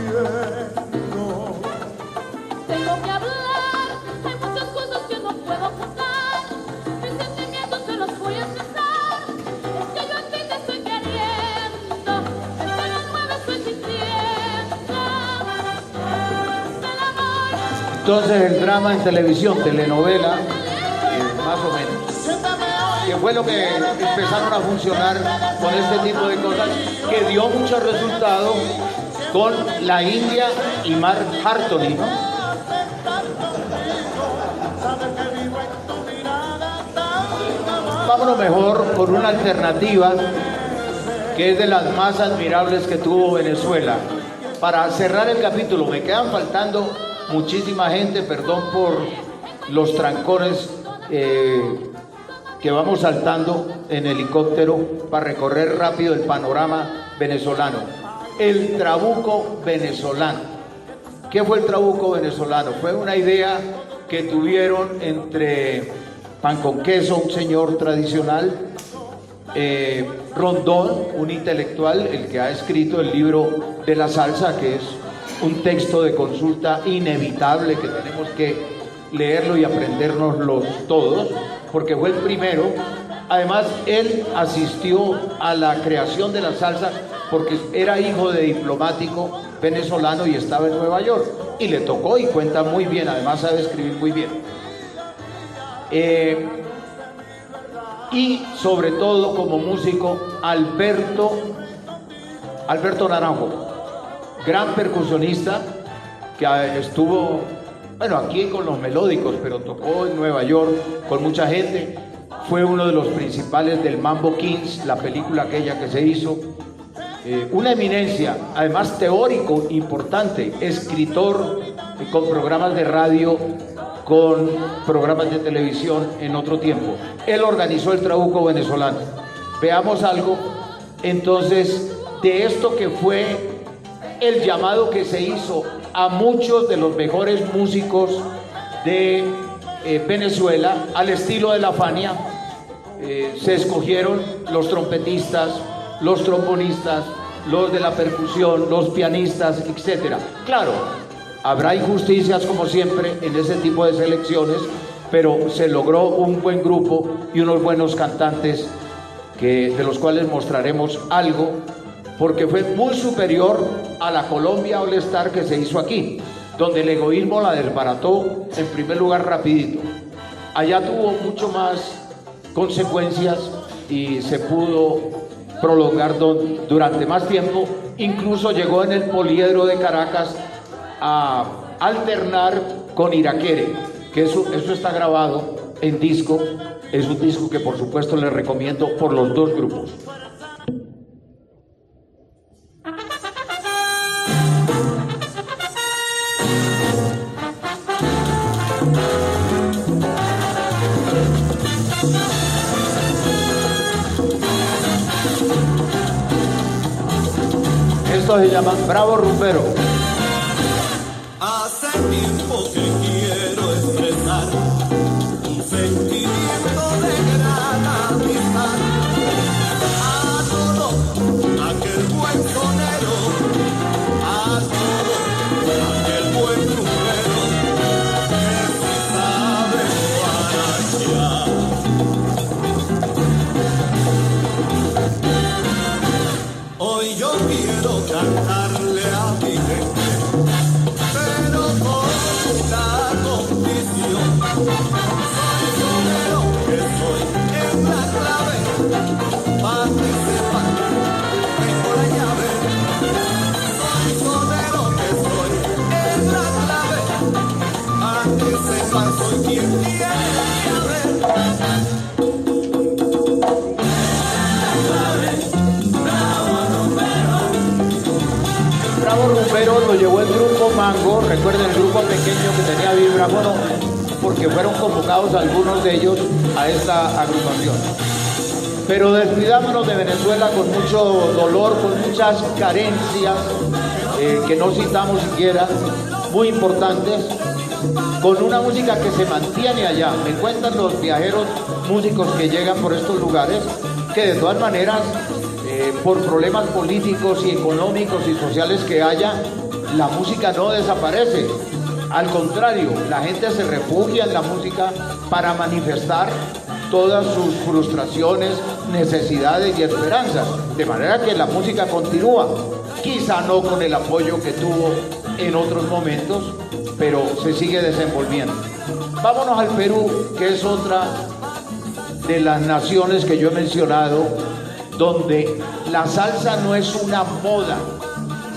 Tengo que hablar, hay muchas cosas que no puedo ocultar. Mis sentimientos se los voy a expresar. Es que yo en ti te estoy queriendo, estoy de nuevo, estoy sintiendo el amor. Entonces el drama en televisión, telenovela, más o menos, que fue lo que empezaron a funcionar con este tipo de cosas, que dio muchos resultados con la India y Marc Anthony, ¿no? Vámonos mejor por una alternativa que es de las más admirables que tuvo Venezuela. Para cerrar el capítulo, me quedan faltando muchísima gente, perdón por los trancones que vamos saltando en helicóptero para recorrer rápido el panorama venezolano. El trabuco venezolano. ¿Qué fue el trabuco venezolano? Fue una idea que tuvieron entre Pan con Queso, un señor tradicional, Rondón, un intelectual, el que ha escrito el libro de la salsa, que es un texto de consulta inevitable que tenemos que leerlo y aprendérnoslo todos, porque fue el primero. Además, él asistió a la creación de la salsa porque era hijo de diplomático venezolano y estaba en Nueva York, y le tocó, y cuenta muy bien, además sabe escribir muy bien. Y sobre todo como músico, Alberto Naranjo. gran percusionista que estuvo, bueno, aquí con los Melódicos, pero tocó en Nueva York con mucha gente. Fue uno de los principales del Mambo Kings, la película aquella que se hizo. Una eminencia, además teórico importante, escritor con programas de radio, con programas de televisión en otro tiempo. Él organizó el Trabuco venezolano. Veamos algo, entonces, de esto que fue el llamado que se hizo a muchos de los mejores músicos de Venezuela, al estilo de la Fania. Se escogieron los trompetistas, los trombonistas, los de la percusión, los pianistas, etc. Claro, habrá injusticias como siempre en ese tipo de selecciones, pero se logró un buen grupo y unos buenos cantantes de los cuales mostraremos algo, porque fue muy superior a la Colombia All Star que se hizo aquí, donde el egoísmo la desbarató en primer lugar rapidito. Allá tuvo mucho más consecuencias y se pudo prolongar durante más tiempo. Incluso llegó en el Poliedro de Caracas a alternar con Iraquere, que eso está grabado en disco. Es un disco que por supuesto les recomiendo por los dos grupos. Esto se llama Bravo Rumbero. Hace tiempo que quiero expresar un sentimiento de gran amistad a todo aquel buen sonero, a todo aquel buen rumbero que sí sabe guarachear. Hoy yo quiero cantarle a mi gente, pero con una condición. Soy sonero que soy en la clave, para que sepan, tengo la llave. Soy sonero que soy en la clave, para que sepan, soy quien tiene llave. Bravo Rumbero lo llevó el grupo Mango, recuerden el grupo pequeño que tenía vibráfono, porque fueron convocados algunos de ellos a esta agrupación. Pero descuidámonos de Venezuela con mucho dolor, con muchas carencias que no citamos siquiera, muy importantes, con una música que se mantiene allá. Me cuentan los viajeros músicos que llegan por estos lugares que de todas maneras, por problemas políticos y económicos y sociales que haya, la música no desaparece. Al contrario, la gente se refugia en la música para manifestar todas sus frustraciones, necesidades y esperanzas. De manera que la música continúa, quizá no con el apoyo que tuvo en otros momentos, pero se sigue desenvolviendo. Vámonos al Perú, que es otra de las naciones que yo he mencionado, donde la salsa no es una moda,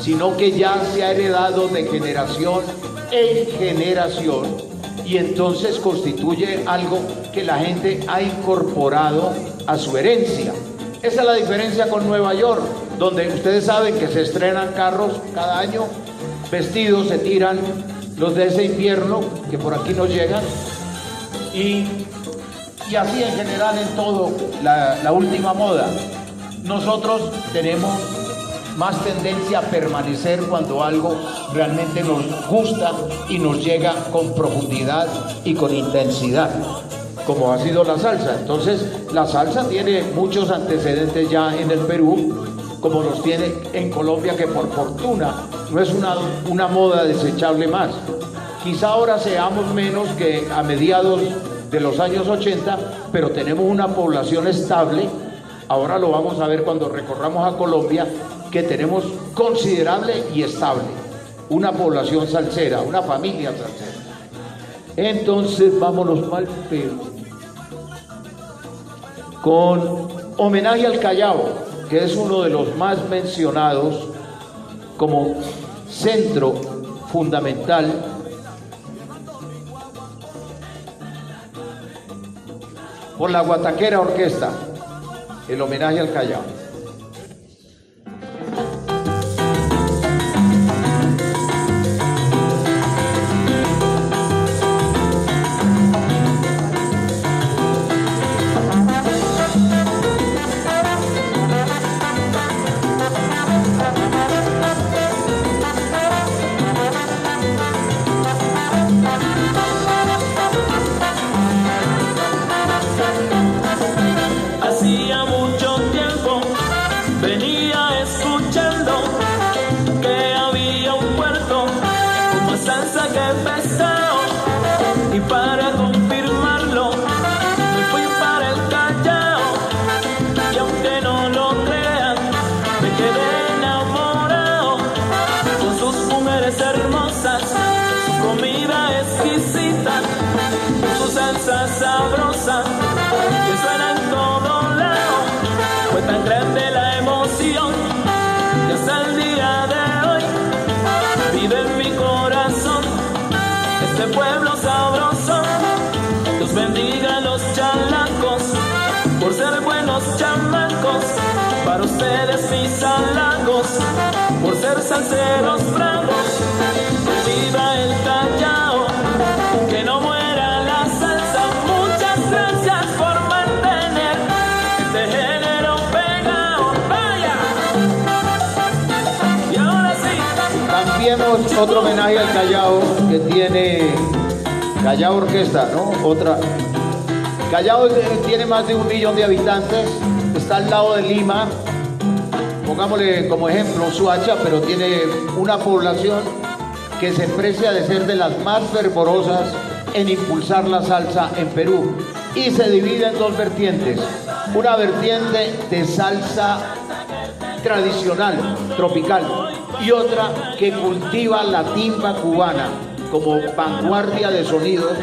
sino que ya se ha heredado de generación en generación y entonces constituye algo que la gente ha incorporado a su herencia. Esa es la diferencia con Nueva York, donde ustedes saben que se estrenan carros cada año, vestidos se tiran los de ese invierno que por aquí no llegan, y así en general en todo la última moda. Nosotros tenemos más tendencia a permanecer cuando algo realmente nos gusta y nos llega con profundidad y con intensidad, como ha sido la salsa. Entonces, la salsa tiene muchos antecedentes ya en el Perú, como los tiene en Colombia, que por fortuna no es una moda desechable más. Quizá ahora seamos menos que a mediados de los años 80, pero tenemos una población estable. Ahora lo vamos a ver cuando recorramos a Colombia, que tenemos considerable y estable una población salsera, una familia salsera. Entonces vámonos al Perú con Homenaje al Callao, que es uno de los más mencionados como centro fundamental por la Guataquera Orquesta, el homenaje al Callao. Hacía mucho tiempo venía escuchando que había un puerto con más salsa que pescado, y para confirmarlo me fui para el Callao, y aunque no lo crean me quedé enamorado con sus mujeres hermosas, su comida exquisita, su salsa sabrosa que suena en todo lado. Fue tan grande la emoción que hasta el día de hoy vive en mi corazón este pueblo sabroso. Dios bendiga a los chalancos por ser buenos chamacos, para ustedes mis halagos por ser salseros bravos. Que viva el Callao, que no muera la salsa. Muchas gracias por mantener este género pegado. ¡Vaya! Y ahora sí. Cambiemos otro homenaje al Callao que tiene Callao Orquesta, ¿no? Otra. Callao tiene más de 1 millón de habitantes, está al lado de Lima, pongámosle como ejemplo Suacha, pero tiene una población que se precia de ser de las más fervorosas en impulsar la salsa en Perú, y se divide en 2 vertientes: una vertiente de salsa tradicional, tropical, y otra que cultiva la timba cubana como vanguardia de sonidos,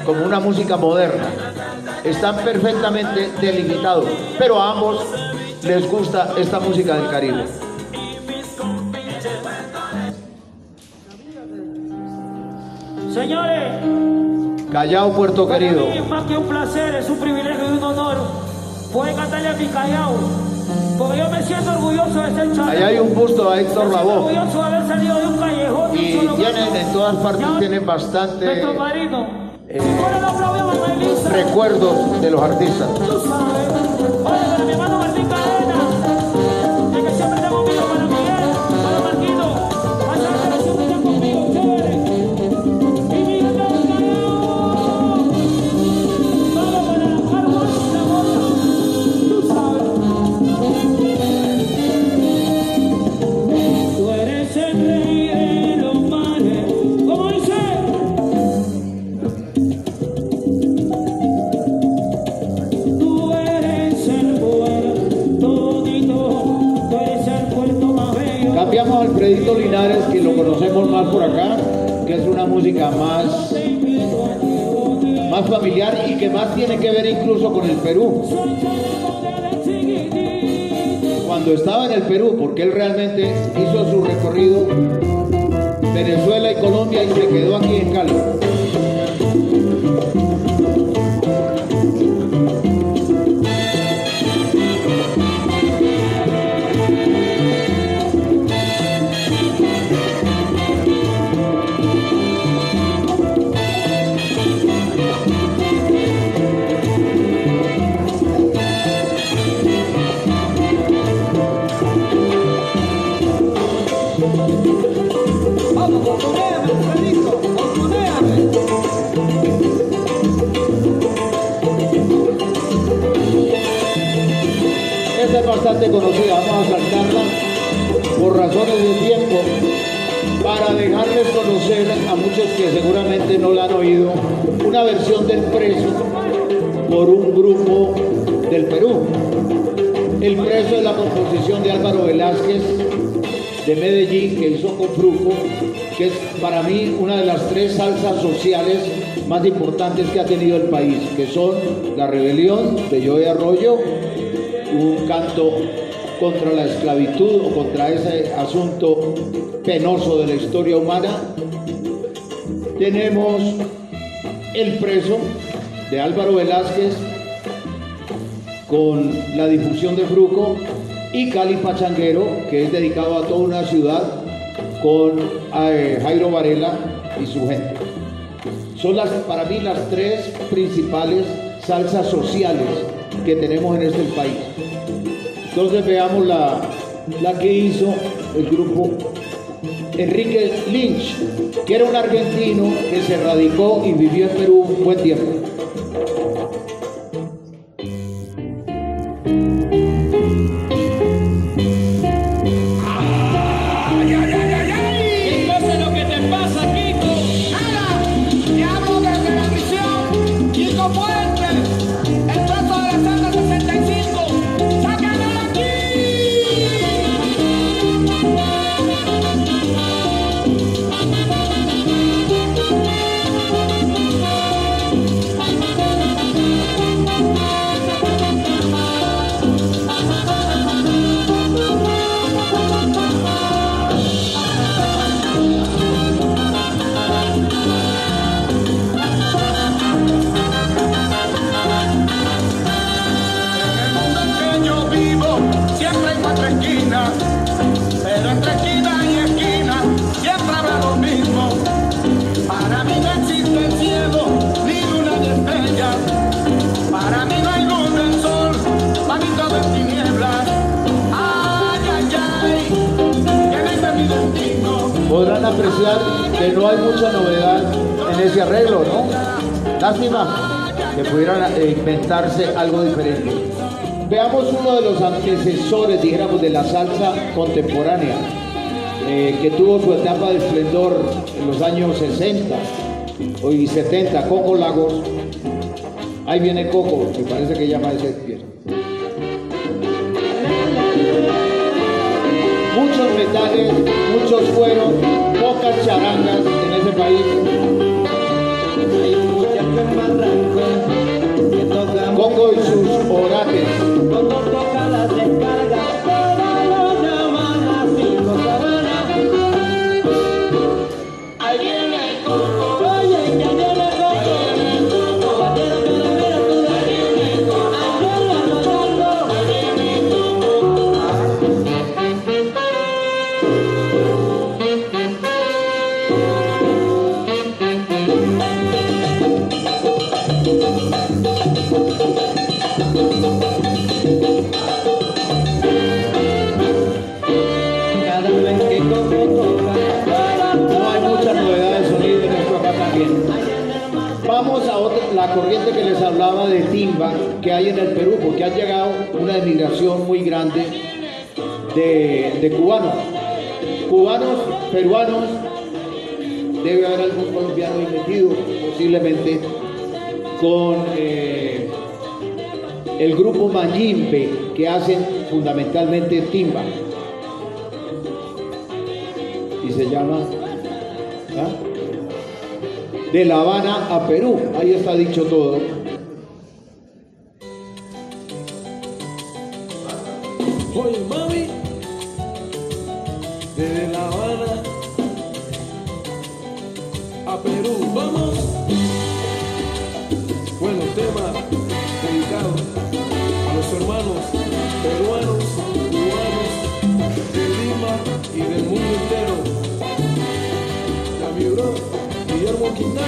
como una música moderna. Están perfectamente delimitados, pero a ambos les gusta esta música del Caribe. Señores, Callao, Puerto Querido. es más que un placer, es un privilegio y un honor poder cantarle a mi Callao, porque yo me siento orgulloso de ser chalaco. Allá hay un busto a Héctor Lavoe, Orgulloso de haber salido de un callejón. y tienen en todas partes, tienen bastante Nuestro padrino. Ahora lo aplaudimos a Elisa. recuerdos de los artistas. Tú sabes. Oye, para mi hermano Martín Cadena, el que siempre está conmigo, para Miguel, para Marquito, a esa que siempre está conmigo, chévere. Y mi gente del Callao. Vamos para la Carlos y la Mota. Tú sabes. Tú eres el rey de los mares. ¿Cómo dice? Tú eres el puerto, tú eres el puerto más bello. Cambiamos a Alfredito Linares, que lo conocemos más por acá, que es una música más familiar y que más tiene que ver incluso con el Perú. Cuando estaba en el Perú, porque él realmente hizo su recorrido Venezuela y Colombia y se quedó aquí en Cali. Esta es bastante conocida, vamos a saltarla por razones de tiempo para dejarles conocer a muchos que seguramente no la han oído, una versión del Preso por un grupo del Perú. El Preso es la composición de Álvaro Velázquez de Medellín, que hizo con Fruco, que es para mí una de las 3 salsas sociales más importantes que ha tenido el país, que son La Rebelión de Joey Arroyo, un canto contra la esclavitud o contra ese asunto penoso de la historia humana. Tenemos El Preso de Álvaro Velázquez con la difusión de Fruco, y Cali Pachanguero, que es dedicado a toda una ciudad, con Jairo Varela y su gente. Son para mí las tres principales salsas sociales que tenemos en este país. Entonces veamos la que hizo el grupo Enrique Lynch, que era un argentino que se radicó y vivió en Perú un buen tiempo. Pero entre esquina y esquina siempre habrá lo mismo. Para mí no existe el cielo ni luna ni estrellas. Para mí no hay luz del sol, para mí todo es tinieblas. Ay, ay, ay, que dice mi destino. Podrán apreciar que no hay mucha novedad en ese arreglo, ¿no? Lástima que pudieran inventarse algo diferente. Veamos uno de los antecesores, dijéramos, de la salsa contemporánea, que tuvo su etapa de esplendor en los años 60 y 70, Coco Lagos. Ahí viene Coco, me parece que llama ese pieza. Muchos metales, muchos cueros, pocas charangas en ese país. Hay un muchacho en Barranco que toca Coco y sus orates. Cuando toca las descargas, todos lo llaman las 5 sabanas. Ahí viene Coco, oye, que viene Coco. Vaquero que lo mira tú, ahí viene Coco. Ahí viene rodando, ahí viene Coco. Cada vez que Coco toca, no hay mucha novedad de sonido en esto acá también. Vamos a la corriente que les hablaba de timba que hay en el Perú, porque ha llegado una emigración muy grande de cubanos. Cubanos, peruanos, debe haber algún colombiano ahí metido, posiblemente, con el grupo Mayimbe, que hacen fundamentalmente timba. Y se llama De La Habana a Perú. Ahí está dicho todo. oye mami, desde La Habana a Perú, vamos. Bueno, tema dedicado a los hermanos peruanos, cubanos, de Lima y del mundo entero. Y a mi bro, Guillermo Quintana.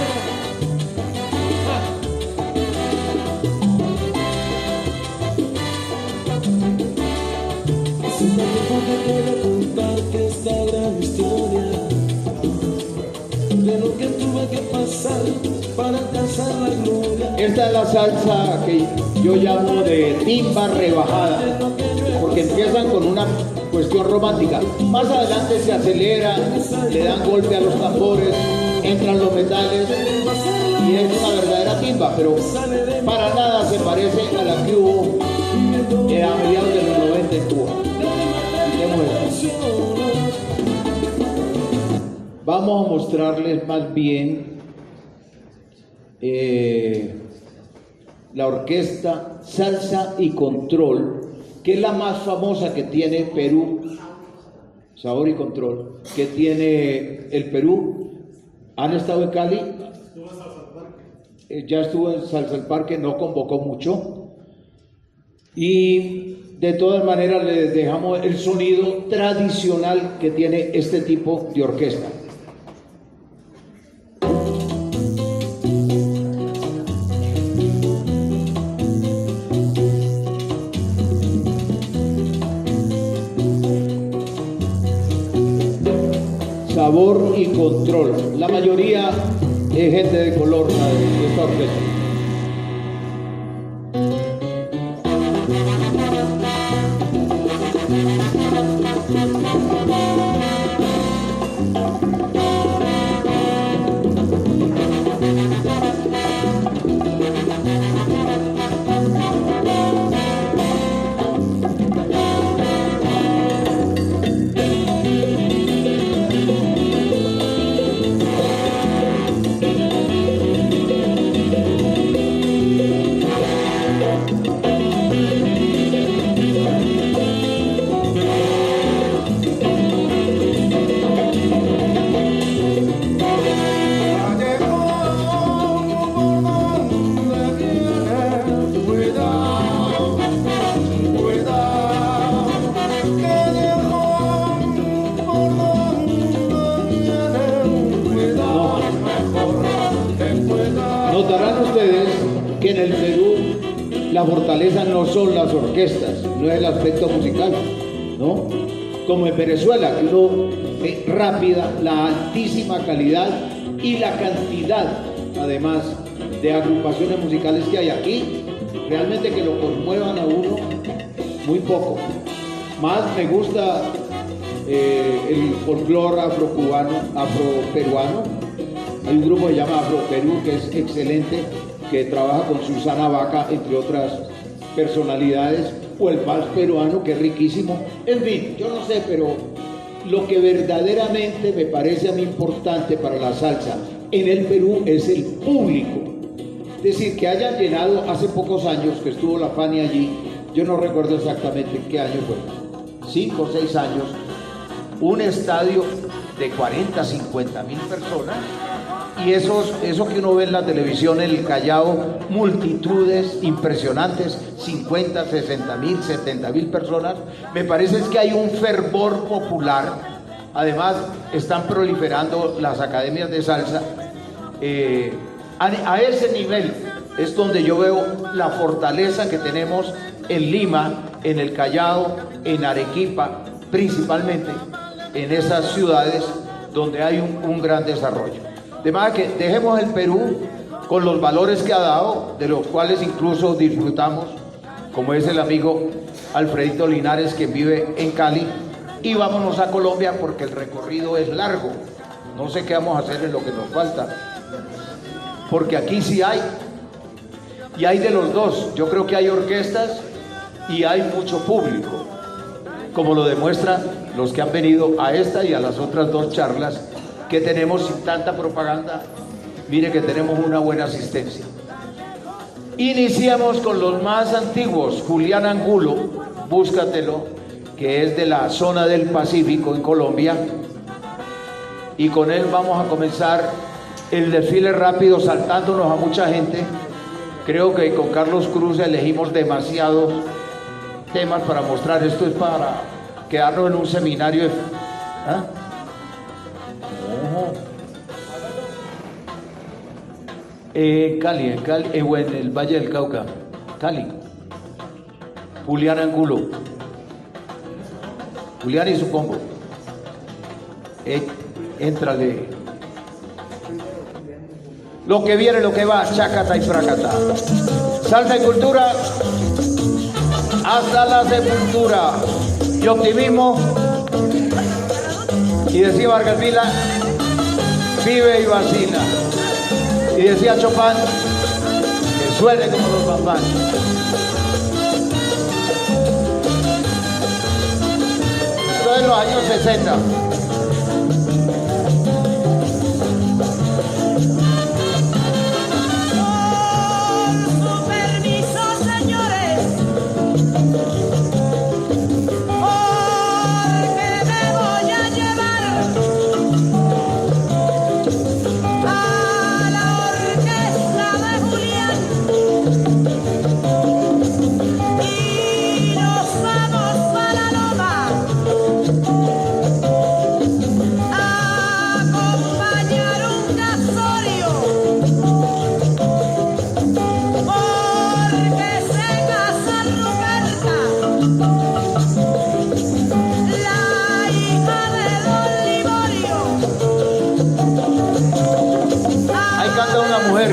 Hace tanto tiempo que quiero contarte esta gran historia de lo que tuve que pasar para alcanzar la gloria. Esta es la salsa que yo llamo de timba rebajada, porque empiezan con una cuestión romántica. Más adelante se acelera, le dan golpe a los tambores, entran los metales y es una verdadera timba, pero para nada se parece a la que hubo a mediados de los 90 en Cuba. Vamos a mostrarles más bien la orquesta Salsa y Control que es la más famosa que tiene Perú, Sabor y Control, que tiene el Perú. ¿Han estado en Cali? Ya estuvo en Salsa al Parque, no convocó mucho. Y de todas maneras les dejamos el sonido tradicional que tiene este tipo de orquesta. Sabor y Control. La mayoría es gente de color de esta orquesta. Notarán ustedes que en el Perú la fortaleza no son las orquestas, no es el aspecto musical, ¿no? Como en Venezuela, que uno ve rápida la altísima calidad y la cantidad, además, de agrupaciones musicales que hay aquí, realmente que lo conmuevan a uno muy poco. Más me gusta el folclore afrocubano, afroperuano. Hay un grupo que se llama Afro Perú, que es excelente, que trabaja con Susana Vaca, entre otras personalidades, o el vals peruano, que es riquísimo. En fin, yo no sé, pero lo que verdaderamente me parece a mí importante para la salsa en el Perú es el público. Es decir, que hayan llenado hace pocos años que estuvo la Fania allí, yo no recuerdo exactamente en qué año fue, 5 o 6 años, un estadio de 40, 50 mil personas. Y eso que uno ve en la televisión en el Callao, multitudes impresionantes, 50, 60 mil, 70 mil personas, me parece que hay un fervor popular. Además, están proliferando las academias de salsa. A ese nivel es donde yo veo la fortaleza que tenemos en Lima, en el Callao, en Arequipa, principalmente en esas ciudades donde hay un gran desarrollo. De manera que dejemos el Perú con los valores que ha dado, de los cuales incluso disfrutamos, como es el amigo Alfredito Linares, que vive en Cali, y vámonos a Colombia porque el recorrido es largo. No sé qué vamos a hacer en lo que nos falta, porque aquí sí hay, y hay de los dos. Yo creo que hay orquestas y hay mucho público, como lo demuestran los que han venido a esta y a las otras 2 charlas que tenemos sin tanta propaganda. Mire que tenemos una buena asistencia. Iniciamos con los más antiguos, Julián Angulo, búscatelo, que es de la zona del Pacífico en Colombia, y con él vamos a comenzar el desfile rápido, saltándonos a mucha gente. Creo que con Carlos Cruz elegimos demasiados temas para mostrar. Esto es para quedarnos en un seminario. ¿Ah? Cali, o en el Valle del Cauca, Cali. Julián Angulo. Julián y su combo. Éntrale. Lo que viene, lo que va, chácata y fracata. Salsa y cultura hasta la sepultura. Y optimismo. Y decía Vargas Vila, vive y vacila. Y decía Chopin, que suene como los bambán. Esto es los años 60. Con su permiso, señores.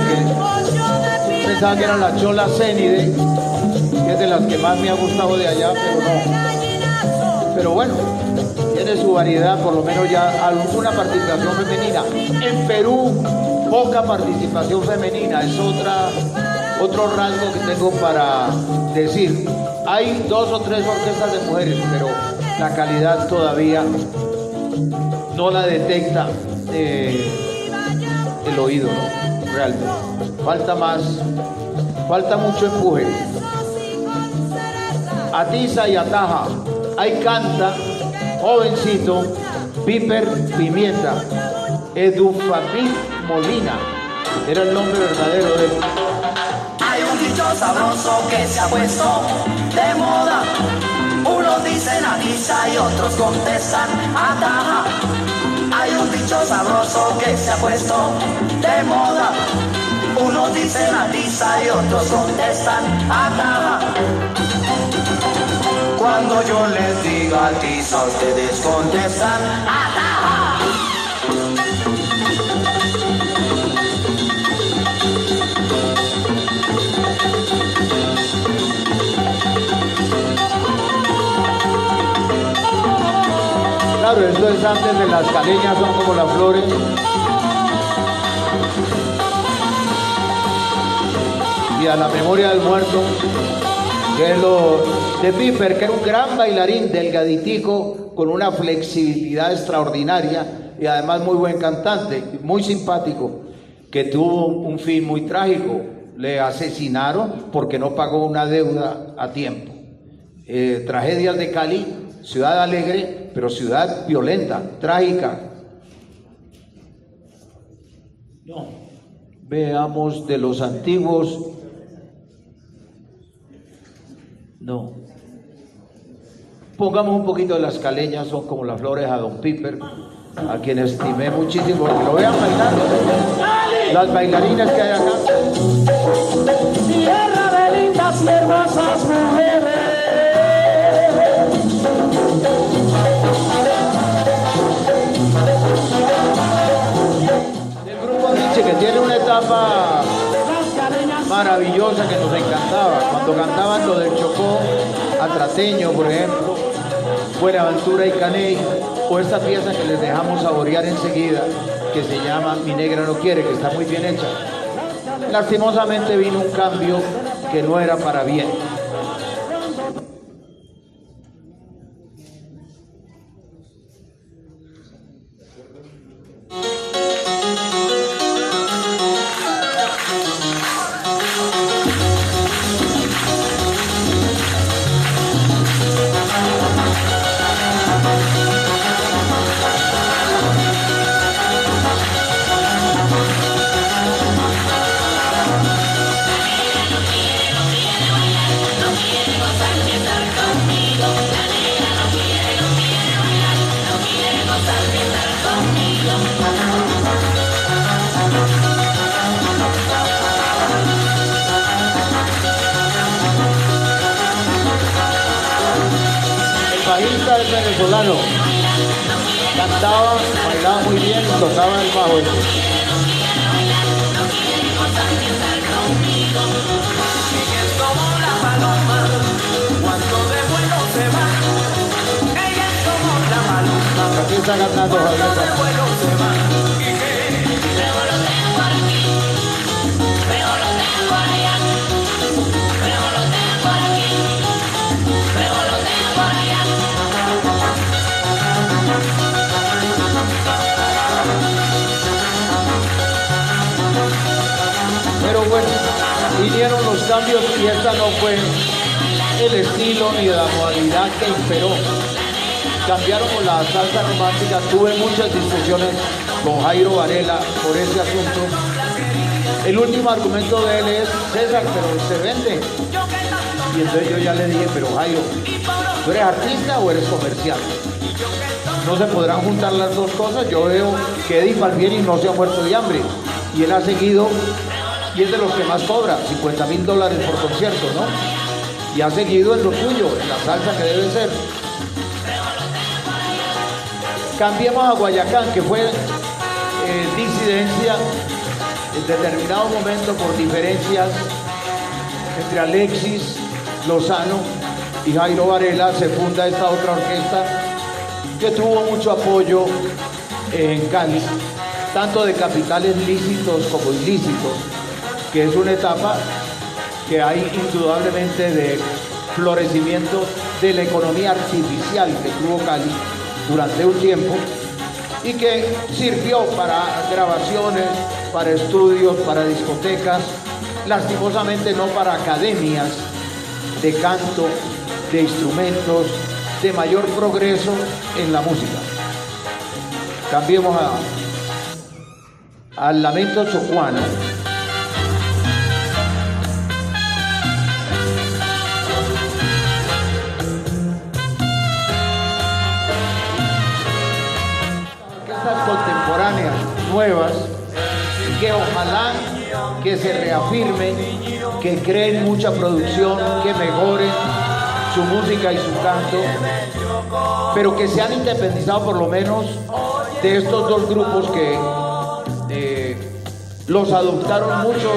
mujer que pensaba que era la Chola Cénide, que es de las que más me ha gustado de allá, pero no. Pero bueno, tiene su variedad, por lo menos ya alguna participación femenina. En Perú, poca participación femenina, es otro rasgo que tengo para decir. Hay 2 o 3 orquestas de mujeres, pero la calidad todavía no la detecta el oído, ¿no? Realmente. Falta mucho empuje. Atiza y ataja. Ahí canta, jovencito, Piper Pimienta, Edufamil Molina, era el nombre verdadero de él. Hay un dicho sabroso que se ha puesto de moda. Unos dicen atiza y otros contestan ataja. Hay un dicho sabroso que se ha puesto de moda. Unos dicen atiza y otros contestan ataja. Cuando yo les diga atiza, ustedes contestan ataja. Claro, esto es antes de las caleñas, son como las flores. Y a la memoria del muerto, que es lo de Piper, que era un gran bailarín, delgaditico, con una flexibilidad extraordinaria y además muy buen cantante, muy simpático, que tuvo un fin muy trágico. Le asesinaron porque no pagó una deuda a tiempo. Tragedias de Cali, ciudad alegre, pero ciudad violenta, trágica. No, veamos de los antiguos. No. Pongamos un poquito de las caleñas, son como las flores a don Piper, a quien estimé muchísimo, porque lo vean bailando. Las bailarinas que hay acá. Tierra de lindas y hermosas mujeres. El grupo Nietzsche, que tiene una etapa maravillosa que nos encantaba, cuando cantaban lo del Chocó, Atrateño, por ejemplo, Buenaventura y Caney, o esta pieza que les dejamos saborear enseguida, que se llama Mi Negra No Quiere, que está muy bien hecha. Lastimosamente vino un cambio que no era para bien. Venezolano, cantaba, bailaba muy bien, tocaba el bajo. Aquí está cantando Javier. Pero bueno, vinieron los cambios y esta no fue el estilo ni la modalidad que imperó. Cambiaron con la salsa romántica. Tuve muchas discusiones con Jairo Varela por ese asunto. El último argumento de él es: César, pero se vende. Y entonces yo ya le dije: pero Jairo, ¿tú eres artista o eres comercial? No se podrán juntar las dos cosas. Yo veo que Eddie Palmieri no se ha muerto de hambre y él ha seguido, y es de los que más cobra, $50,000 por concierto, ¿no? Y ha seguido en lo suyo, en la salsa que debe ser. Cambiemos a Guayacán, que fue disidencia en determinado momento, por diferencias entre Alexis Lozano y Jairo Varela, se funda esta otra orquesta que tuvo mucho apoyo en Cali, tanto de capitales lícitos como ilícitos, que es una etapa que hay indudablemente de florecimiento de la economía artificial que tuvo Cali durante un tiempo y que sirvió para grabaciones, para estudios, para discotecas, lastimosamente no para academias de canto, de instrumentos, de mayor progreso en la música. Cambiemos al lamento chocuano. Orquestas contemporáneas nuevas que ojalá que se reafirmen, que creen mucha producción, que mejoren su música y su canto, pero que se han independizado por lo menos de estos dos grupos que los adoptaron muchos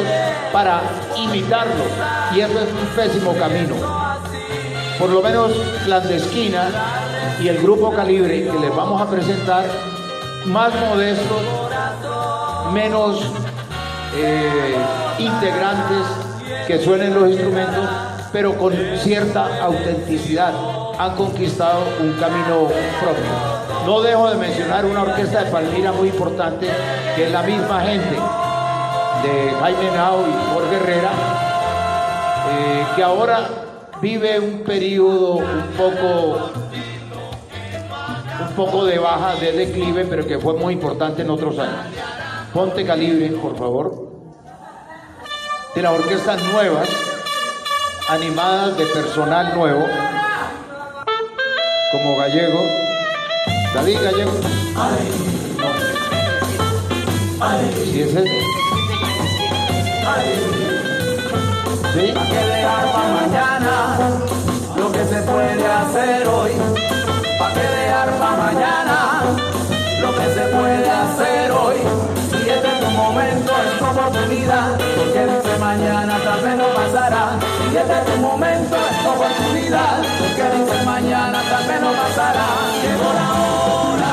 para imitarlos, y eso es un pésimo camino. Por lo menos Clandestina y el grupo Calibre, que les vamos a presentar, más modestos, menos integrantes, que suenen los instrumentos, pero con cierta autenticidad, han conquistado un camino propio. No dejo de mencionar una orquesta de Palmira muy importante, que es la misma gente de Jaime Henao y Jorge Herrera, que ahora vive un periodo un poco de baja, de declive, pero que fue muy importante en otros años. Ponte Calibre, por favor. De las orquestas nuevas, animadas de personal nuevo, como Gallego, David Gallego. ¿Sí es él? ¿Sí? ¿Para qué dejar para mañana lo que se puede hacer hoy? ¿Para qué dejar para mañana lo que se puede hacer hoy? Si este es tu momento, es tu oportunidad, porque dice mañana tal vez no pasará. Si este es tu momento, es tu oportunidad, porque dice mañana tal vez no pasará. Llegó la hora,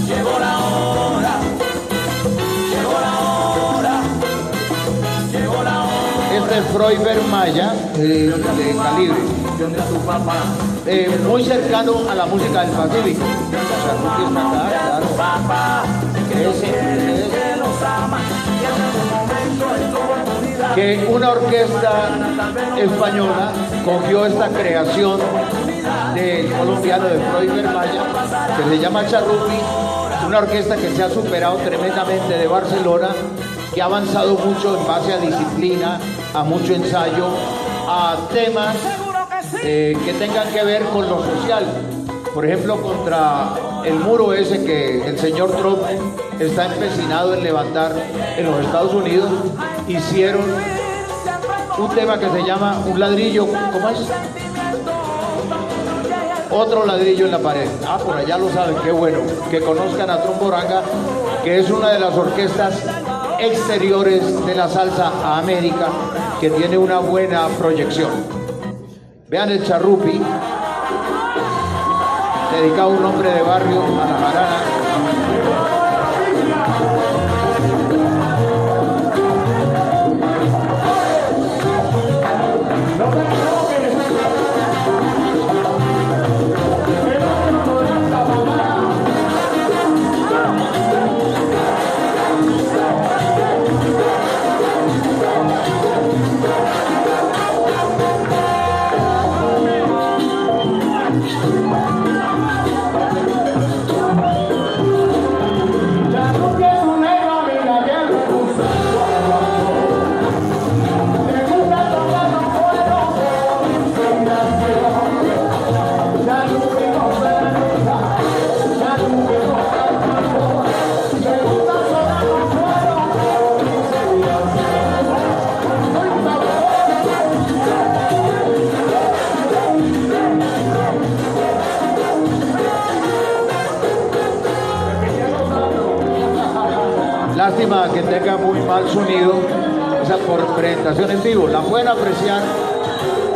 llegó la hora, llegó la hora, llegó la hora. Este es Froiber Maya, de Calibre, muy cercano a la música del Pacífico. O sea, tú que está acá, claro. Que una orquesta española cogió esta creación del colombiano de Froiber Maya, que se llama Charrupi, una orquesta que se ha superado tremendamente de Barcelona, que ha avanzado mucho en base a disciplina, a mucho ensayo, a temas que tengan que ver con lo social. Por ejemplo, contra el muro ese que el señor Trump está empecinado en levantar en los Estados Unidos, hicieron un tema que se llama Un ladrillo, ¿cómo es? Otro ladrillo en la pared. Ah, por allá lo saben, qué bueno. Que conozcan a Tromboranga, que es una de las orquestas exteriores de la salsa a América, que tiene una buena proyección. Vean el Charrupi, dedicado a un hombre de barrio, a la jarana. lástima que tenga muy mal sonido esa por presentación en vivo. La pueden apreciar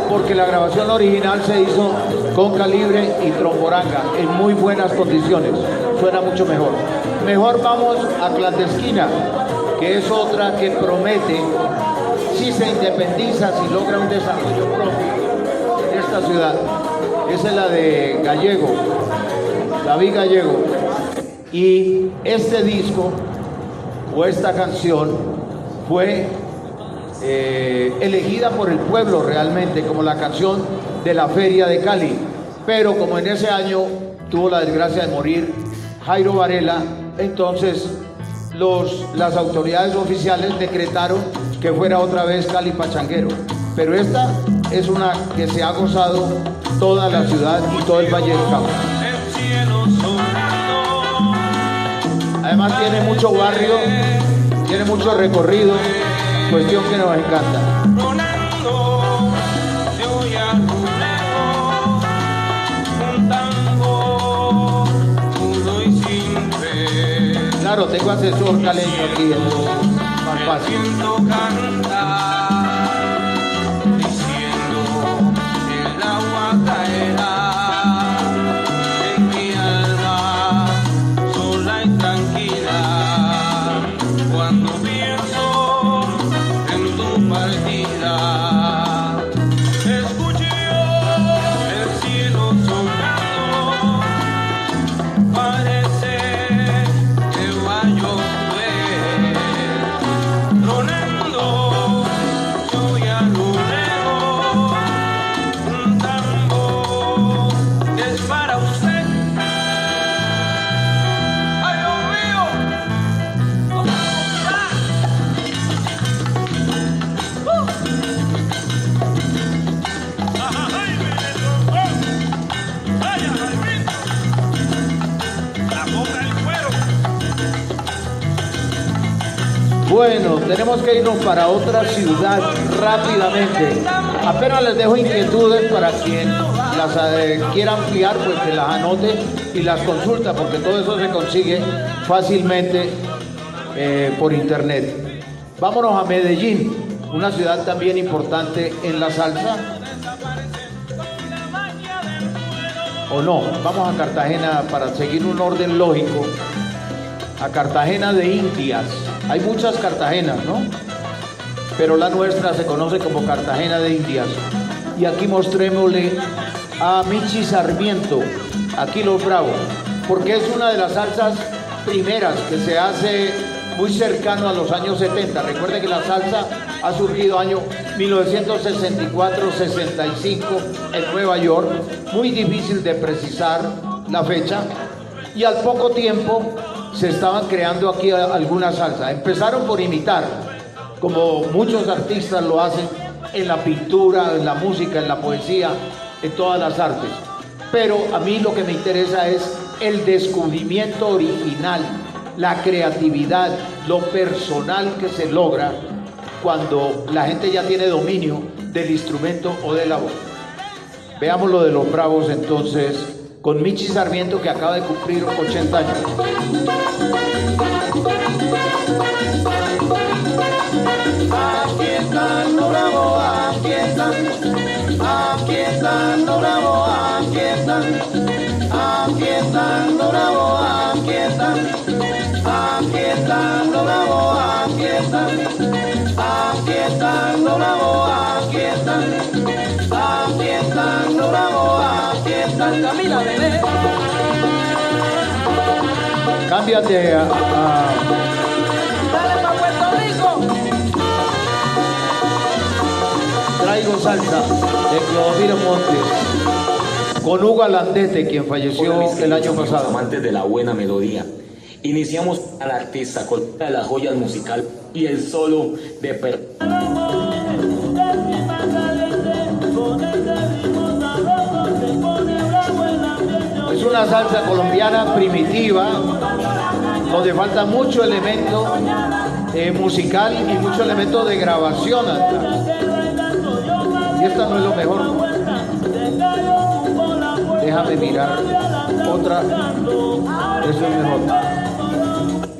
porque la grabación original se hizo con calibre y tromboranga en muy buenas condiciones. Suena mucho mejor. Mejor vamos a Clandestina, que es otra que promete, si se independiza, si logra un desarrollo propio en esta ciudad. Esa es la de Gallego, David Gallego. Y este disco o esta canción fue elegida por el pueblo realmente como la canción de la Feria de Cali. Pero como en ese año tuvo la desgracia de morir Jairo Varela, entonces las autoridades oficiales decretaron que fuera otra vez Cali Pachanguero. Pero esta es una que se ha gozado toda la ciudad y todo el Valle del Cauca. Además tiene mucho barrio, tiene mucho recorrido, cuestión que nos encanta. Claro, tengo asesor caleño aquí, es más fácil. Bueno, tenemos que irnos para otra ciudad rápidamente. Apenas les dejo inquietudes para quien las quiera ampliar, pues que las anote y las consulta, porque todo eso se consigue fácilmente por internet. Vámonos a Medellín, una ciudad también importante en la salsa. ¿O no? Vamos a Cartagena para seguir un orden lógico. A Cartagena de Indias. Hay muchas Cartagenas, ¿no? Pero la nuestra se conoce como Cartagena de Indias. Y aquí mostrémosle a Michi Sarmiento, aquí Los Bravos, porque es una de las salsas primeras que se hace muy cercano a los años 70. Recuerde que la salsa ha surgido año 1964-65 en Nueva York, muy difícil de precisar la fecha, y al poco tiempo se estaban creando aquí algunas salsas. Empezaron por imitar, como muchos artistas lo hacen en la pintura, en la música, en la poesía, en todas las artes. Pero a mí lo que me interesa es el descubrimiento original, la creatividad, lo personal que se logra cuando la gente ya tiene dominio del instrumento o de la voz. Veamos lo de Los Bravos entonces, con Michi Sarmiento, que acaba de cumplir 80 años. Aquí están los bravos, aquí están los bravos, aquí están los bravos, aquí están los bravos, aquí están los bravos, aquí están los bravos, aquí están. Camila, bebé. Cámbiate a... Dale pa' Puerto Rico. Traigo salsa de Clodomiro Montes con Hugo Alandete, quien falleció el año pasado. Amantes de la buena melodía. Iniciamos al artista con una de las joyas musical y el solo de Es una salsa colombiana primitiva, donde falta mucho elemento musical y mucho elemento de grabación atrás. Y esta no es lo mejor. Déjame mirar otra. Eso es mejor.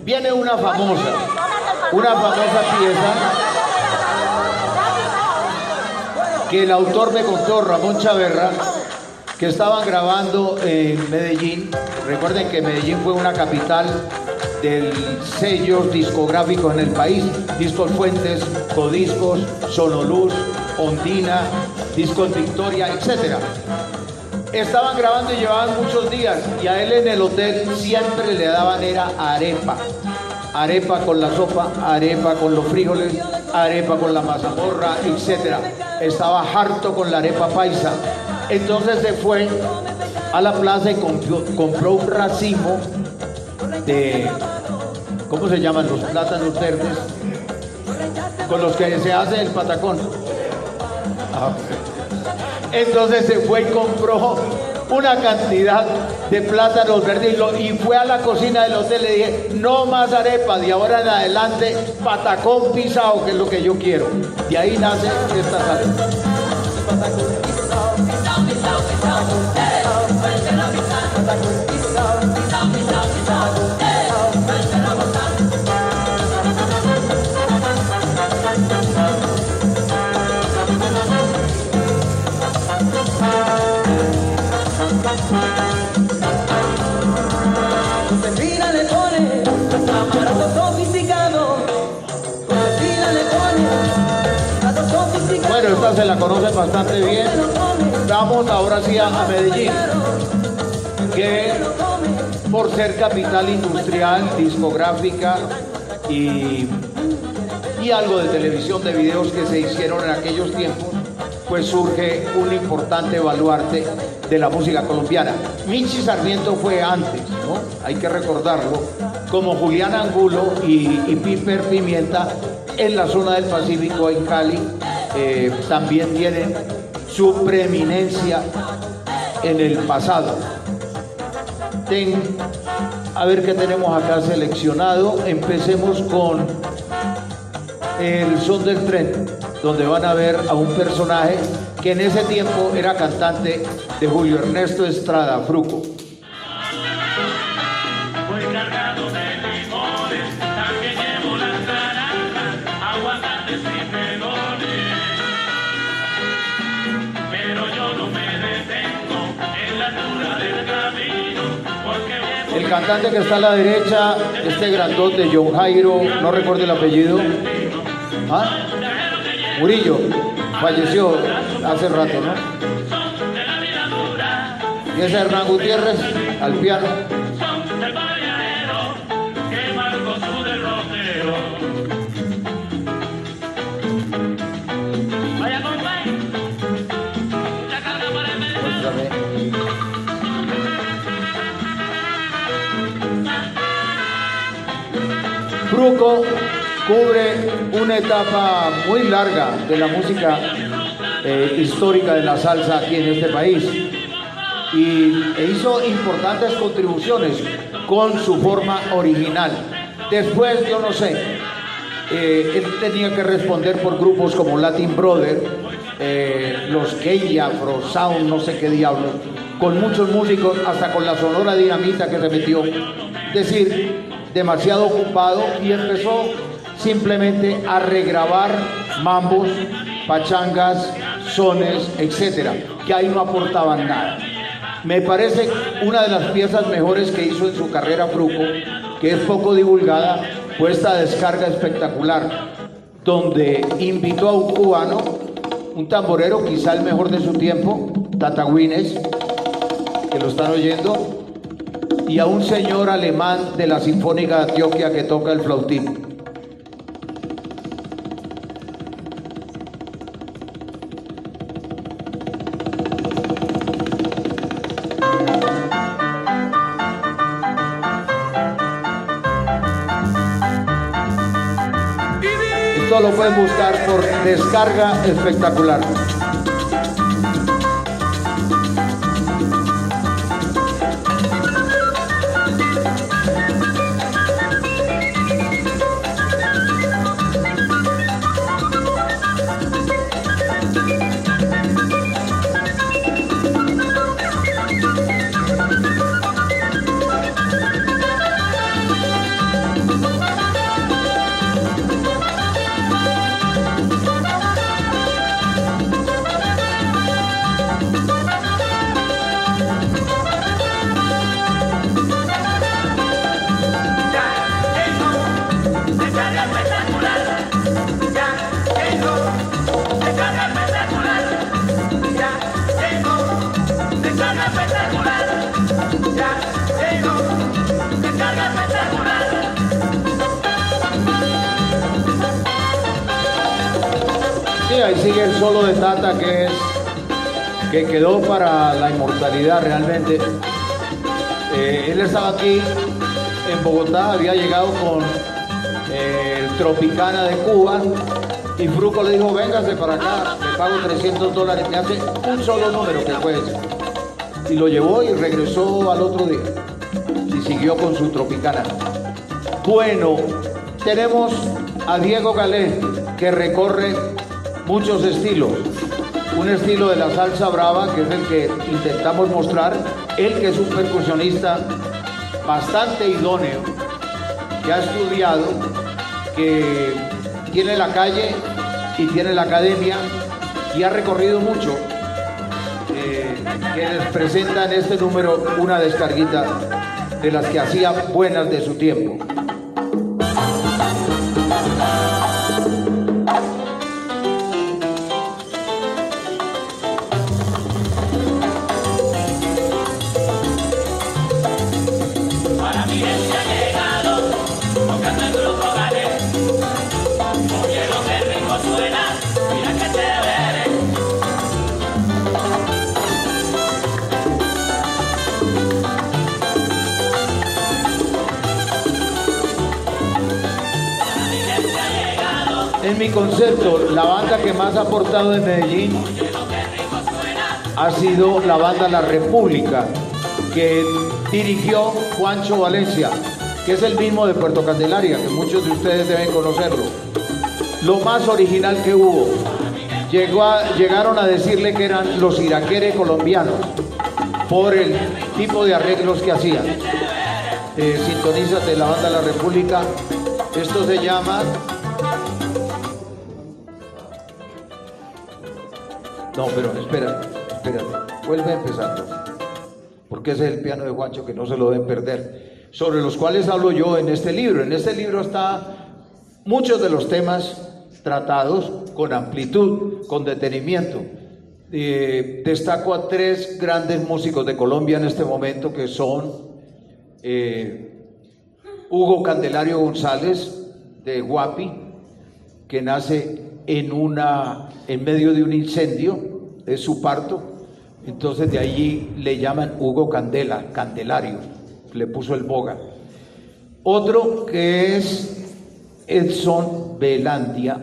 Viene una famosa. una famosa pieza que el autor me contó, Ramón Chaverra, que estaban grabando en Medellín. Recuerden que Medellín fue una capital del sellos discográficos en el país, Discos Fuentes, Codiscos, Sonoluz, Ondina, Discos Victoria, etc. Estaban grabando y llevaban muchos días, y a él en el hotel siempre le daban era arepa. Arepa con la sopa, arepa con los frijoles, arepa con la mazamorra, etc. Estaba harto con la arepa paisa. Entonces se fue a la plaza y compró un racimo de, ¿cómo se llaman? Los plátanos verdes con los que se hace el patacón. Entonces se fue y compró una cantidad de plátanos verdes y fue a la cocina del hotel. Le dije, no más arepa, de ahora en adelante patacón pisado, que es lo que yo quiero. De ahí nace esta salsa. Josefina le pone aparato sofisticado. Josefina le pone aparato sofisticado. Bueno, esta se la conoce bastante bien. Vamos ahora sí a Medellín, que por ser capital industrial, discográfica y algo de televisión, de videos que se hicieron en aquellos tiempos, pues surge un importante baluarte de la música colombiana. Michi Sarmiento fue antes, ¿no? Hay que recordarlo, como Julián Angulo y Piper Pimienta en la zona del Pacífico, en Cali, también tienen su preeminencia en el pasado. A ver qué tenemos acá seleccionado. Empecemos con El Son del Tren, donde van a ver a un personaje que en ese tiempo era cantante de Julio Ernesto Estrada, Fruco. Voy cargado de limones, también llevo las naranjas, aguacates y melones. Pero yo no me detengo en la altura del camino, porque El cantante que está a la derecha, este grandote, John Jairo, no recuerdo el apellido. ¿Ah? Murillo, falleció hace rato, ¿no? Y ese Hernán Gutiérrez al piano. Fruco cubre una etapa muy larga de la música histórica de la salsa aquí en este país e hizo importantes contribuciones con su forma original. Después, yo no sé, él tenía que responder por grupos como Latin Brother, los Gay Afro Sound, no sé qué diablos, con muchos músicos, hasta con la Sonora Dinamita que se metió. Es decir, demasiado ocupado, y empezó simplemente a regrabar mambos, pachangas, sones, etcétera, que ahí no aportaban nada. Me parece una de las piezas mejores que hizo en su carrera Fruco, que es poco divulgada, fue esta Descarga Espectacular, donde invitó a un cubano, un tamborero, quizá el mejor de su tiempo, Tata Güines, que lo están oyendo, y a un señor alemán de la Sinfónica de Antioquia que toca el flautín. Esto lo pueden buscar por Descarga Espectacular. espectacular. Ya llegó, descarga espectacular. Sí, ahí sigue el solo de Tata que quedó para la inmortalidad realmente. Él estaba aquí en Bogotá, había llegado con el Tropicana de Cuba y Fruco le dijo, véngase para acá, le pago $300, me hace un solo número que fue ese. Y lo llevó y regresó al otro día y siguió con su Tropicana. Bueno, tenemos a Diego Galé, que recorre muchos estilos. Un estilo de la salsa brava, que es el que intentamos mostrar, él que es un percusionista bastante idóneo, que ha estudiado, que tiene la calle y tiene la academia y ha recorrido mucho, que les presenta en este número una descarguita de las que hacía buenas de su tiempo. Para mi gente ha llegado, tocando el grupo Galé. Oye lo que rico suena, mira que chévere. Para mi gente ha llegado. En mi concepto, la banda que más ha aportado en Medellín ha sido la banda La República, que dirigió Juancho Valencia, que es el mismo de Puerto Candelaria, que muchos de ustedes deben conocerlo. Lo más original que hubo. Llegaron a decirle que eran los iraqueres colombianos por el tipo de arreglos que hacían. Sintonízate, la banda La República. Esto se llama... No, pero espérate. Vuelve empezando. Porque ese es el piano de Juancho, que no se lo deben perder. Sobre los cuales hablo yo en este libro. En este libro está muchos de los temas tratados con amplitud, con detenimiento. Destaco a 3 grandes músicos de Colombia en este momento, que son Hugo Candelario González, de Guapi, que nace en medio de un incendio, es su parto. Entonces de allí le llaman Hugo Candelario, le puso el boga. Otro que es Edson Belandia,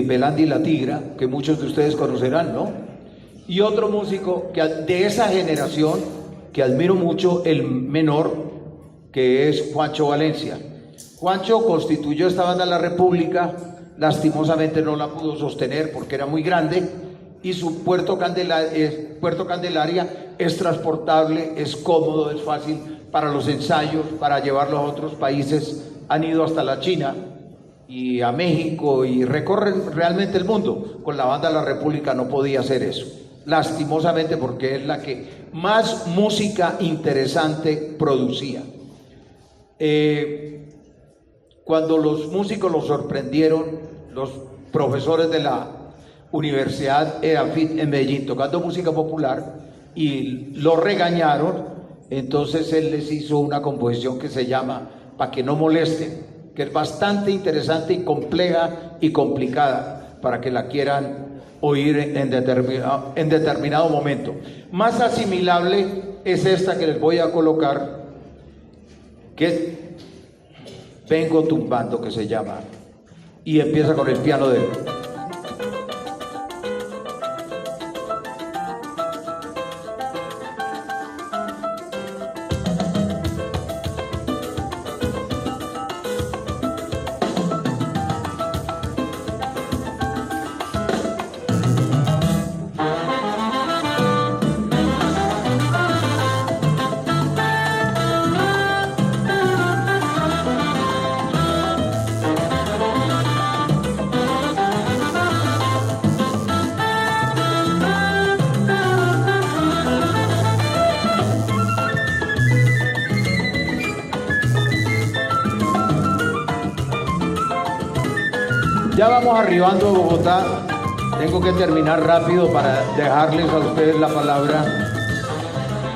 Belandia y la Tigra, que muchos de ustedes conocerán, ¿no? Y otro músico que de esa generación, que admiro mucho, el menor, que es Juancho Valencia. Juancho constituyó esta banda La República, lastimosamente no la pudo sostener porque era muy grande, y su Puerto Candelaria es transportable, es cómodo, es fácil para los ensayos, para llevarlo a otros países. Han ido hasta la China y a México y recorren realmente el mundo. Con la banda La República no podía hacer eso, lastimosamente, porque es la que más música interesante producía. Cuando los músicos los sorprendieron, los profesores de la Universidad EAFIT en Medellín, tocando música popular, y lo regañaron, entonces él les hizo una composición que se llama Pa' que no molesten, que es bastante interesante y compleja y complicada para que la quieran oír en determinado momento. Más asimilable es esta que les voy a colocar, que es Vengo Tumbando, que se llama, y empieza con el piano de él. Ya vamos arribando a Bogotá Tengo que terminar rápido para dejarles a ustedes la palabra.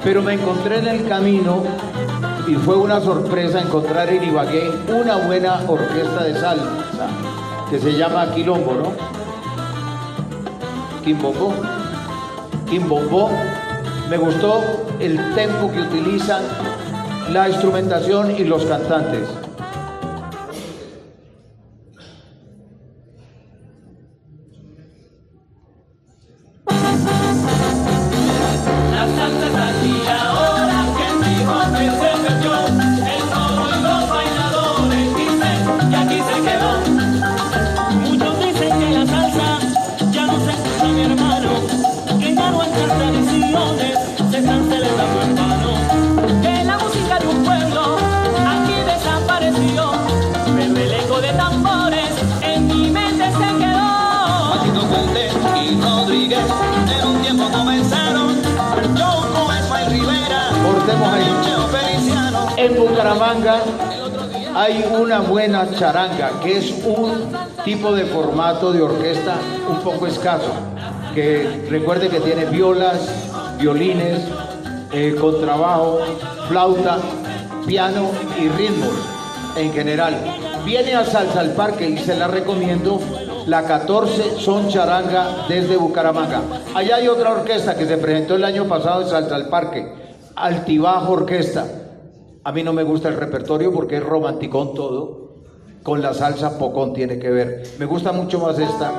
Pero me encontré en el camino y fue una sorpresa encontrar en Ibagué una buena orquesta de salsa que se llama Quilombo, ¿no? Quimbombo. Quimbombo. Me gustó el tempo que utilizan, la instrumentación y los cantantes. La salsa es aquí ahora que mi hombre se metió. El solo y los bailadores dicen que aquí se quedó. Muchos dicen que la salsa ya no se escucha, mi hermano, que ya nuestras tradiciones se están celebrando en vano. Que la música de un pueblo aquí desapareció, pero el eco de tambores en mi mente se quedó. Patito Fuentes y Rodríguez en un tiempo comenzaron. Yo con Esmael Rivera, Cortemos ahí. Cheo Feliciano. En Bucaramanga hay una buena charanga, que es un tipo de formato de orquesta un poco escaso, que recuerde que tiene violas, violines, contrabajo, flauta, piano y ritmos en general. Viene a Salsa al Parque y se la recomiendo, la 14 Son Charanga desde Bucaramanga. Allá hay otra orquesta que se presentó el año pasado en Salsa al Parque, Altibajo Orquesta. A mí no me gusta el repertorio porque es romanticón todo, con la salsa pocón tiene que ver. Me gusta mucho más esta.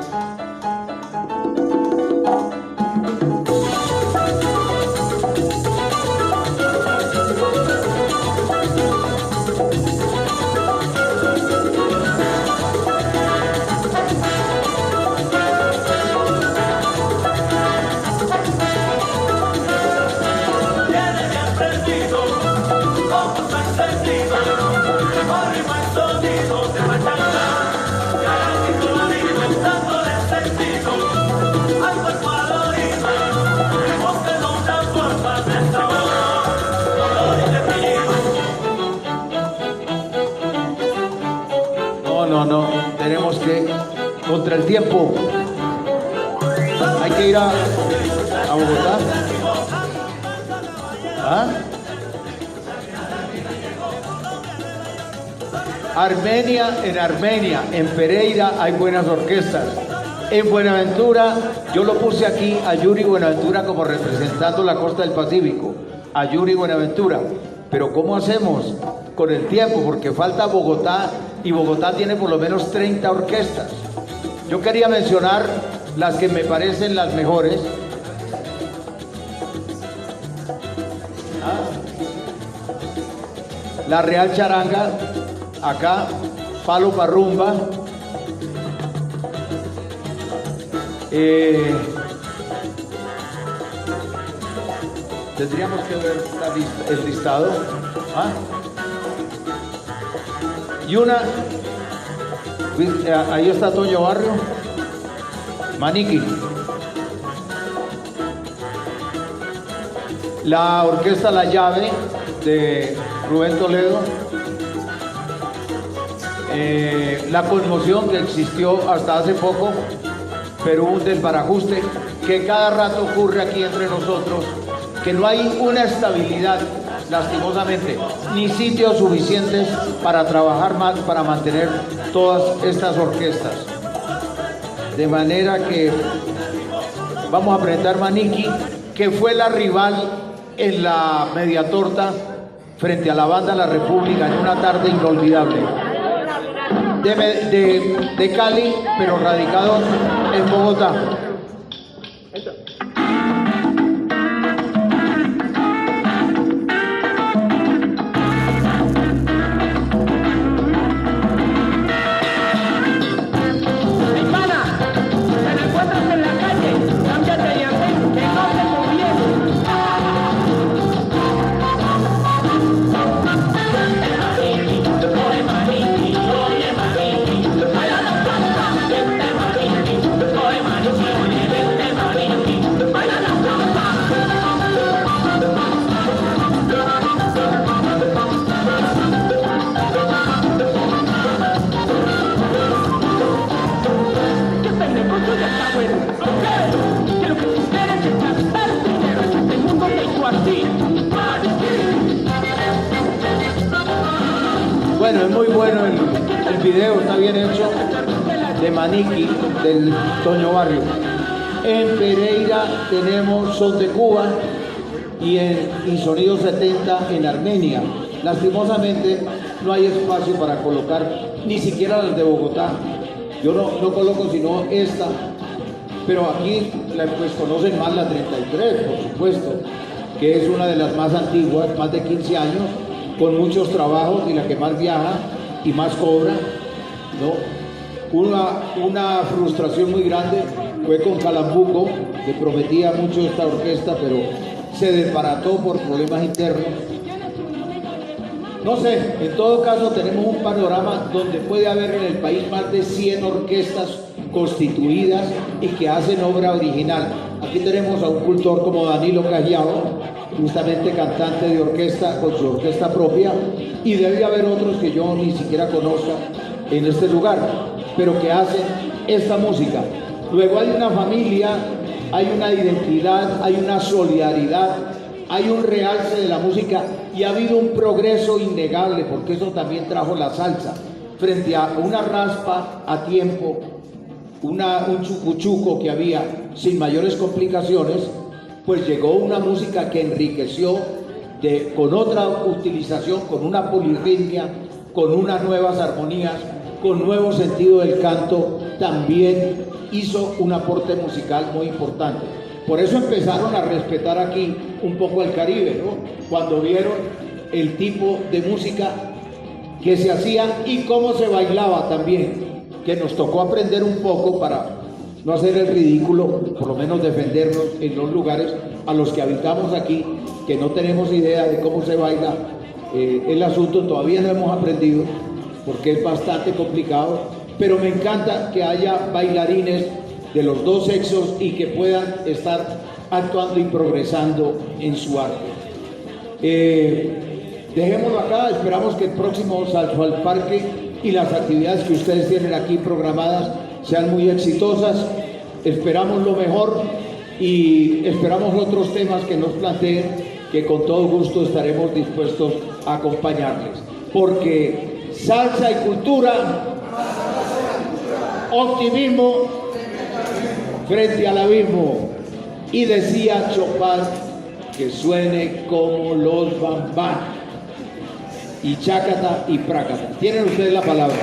No, tenemos que, contra el tiempo, hay que ir a Bogotá. ¿Ah? Armenia, en Pereira hay buenas orquestas. En Buenaventura, yo lo puse aquí a Yuri Buenaventura como representando la costa del Pacífico, a Yuri Buenaventura. Pero ¿cómo hacemos con el tiempo? Porque falta Bogotá y Bogotá tiene por lo menos 30 orquestas. Yo quería mencionar las que me parecen las mejores. La Real Charanga, acá, Palo Parrumba. Tendríamos que ver el listado. ¿Ah? Y una, ahí está Toño Barrio, Maniquí. La orquesta La Llave de Rubén Toledo. La conmoción que existió hasta hace poco, pero un desbarajuste que cada rato ocurre aquí entre nosotros, que no hay una estabilidad, lastimosamente, ni sitios suficientes para trabajar más, para mantener todas estas orquestas. De manera que vamos a presentar Maniquí, que fue la rival en la media torta frente a la banda La República en una tarde inolvidable. De Cali, pero radicado en Bogotá. Oye, Bueno, es muy bueno el video, está bien hecho, de Maniquí, del Toño Barrio. En Pereira tenemos Son de Cuba y Sonido 70 en Armenia. Lastimosamente no hay espacio para colocar ni siquiera las de Bogotá. Yo no coloco sino esta, pero aquí pues conocen más la 33, por supuesto, que es una de las más antiguas, más de 15 años, con muchos trabajos y la que más viaja y más cobra, ¿no? Una frustración muy grande fue con Calambuco, que prometía mucho esta orquesta, pero se desbarató por problemas internos. No sé, en todo caso tenemos un panorama donde puede haber en el país más de 100 orquestas constituidas y que hacen obra original. Aquí tenemos a un cultor como Danilo Callao, justamente cantante de orquesta con su orquesta propia, y debe haber otros que yo ni siquiera conozca en este lugar, pero que hacen esta música. Luego hay una familia, hay una identidad, hay una solidaridad, hay un realce de la música y ha habido un progreso innegable, porque eso también trajo la salsa. Frente a una raspa a tiempo, un chucuchuco que había sin mayores complicaciones, pues llegó una música que enriqueció con otra utilización, con una polirritmia, con unas nuevas armonías, con nuevo sentido del canto, también hizo un aporte musical muy importante. Por eso empezaron a respetar aquí un poco el Caribe, ¿no? Cuando vieron el tipo de música que se hacía y cómo se bailaba también, que nos tocó aprender un poco para no hacer el ridículo, por lo menos defendernos en los lugares a los que habitamos aquí, que no tenemos idea de cómo se baila el asunto, todavía no hemos aprendido, porque es bastante complicado, pero me encanta que haya bailarines de los dos sexos y que puedan estar actuando y progresando en su arte. Dejémoslo acá, esperamos que el próximo Salto al Parque y las actividades que ustedes tienen aquí programadas sean muy exitosas. Esperamos lo mejor y esperamos otros temas que nos planteen, que con todo gusto estaremos dispuestos a acompañarles, porque salsa y cultura, optimismo frente al abismo. Y decía Chopin que suene como los bambán, y chácata y prácata. Tienen ustedes la palabra.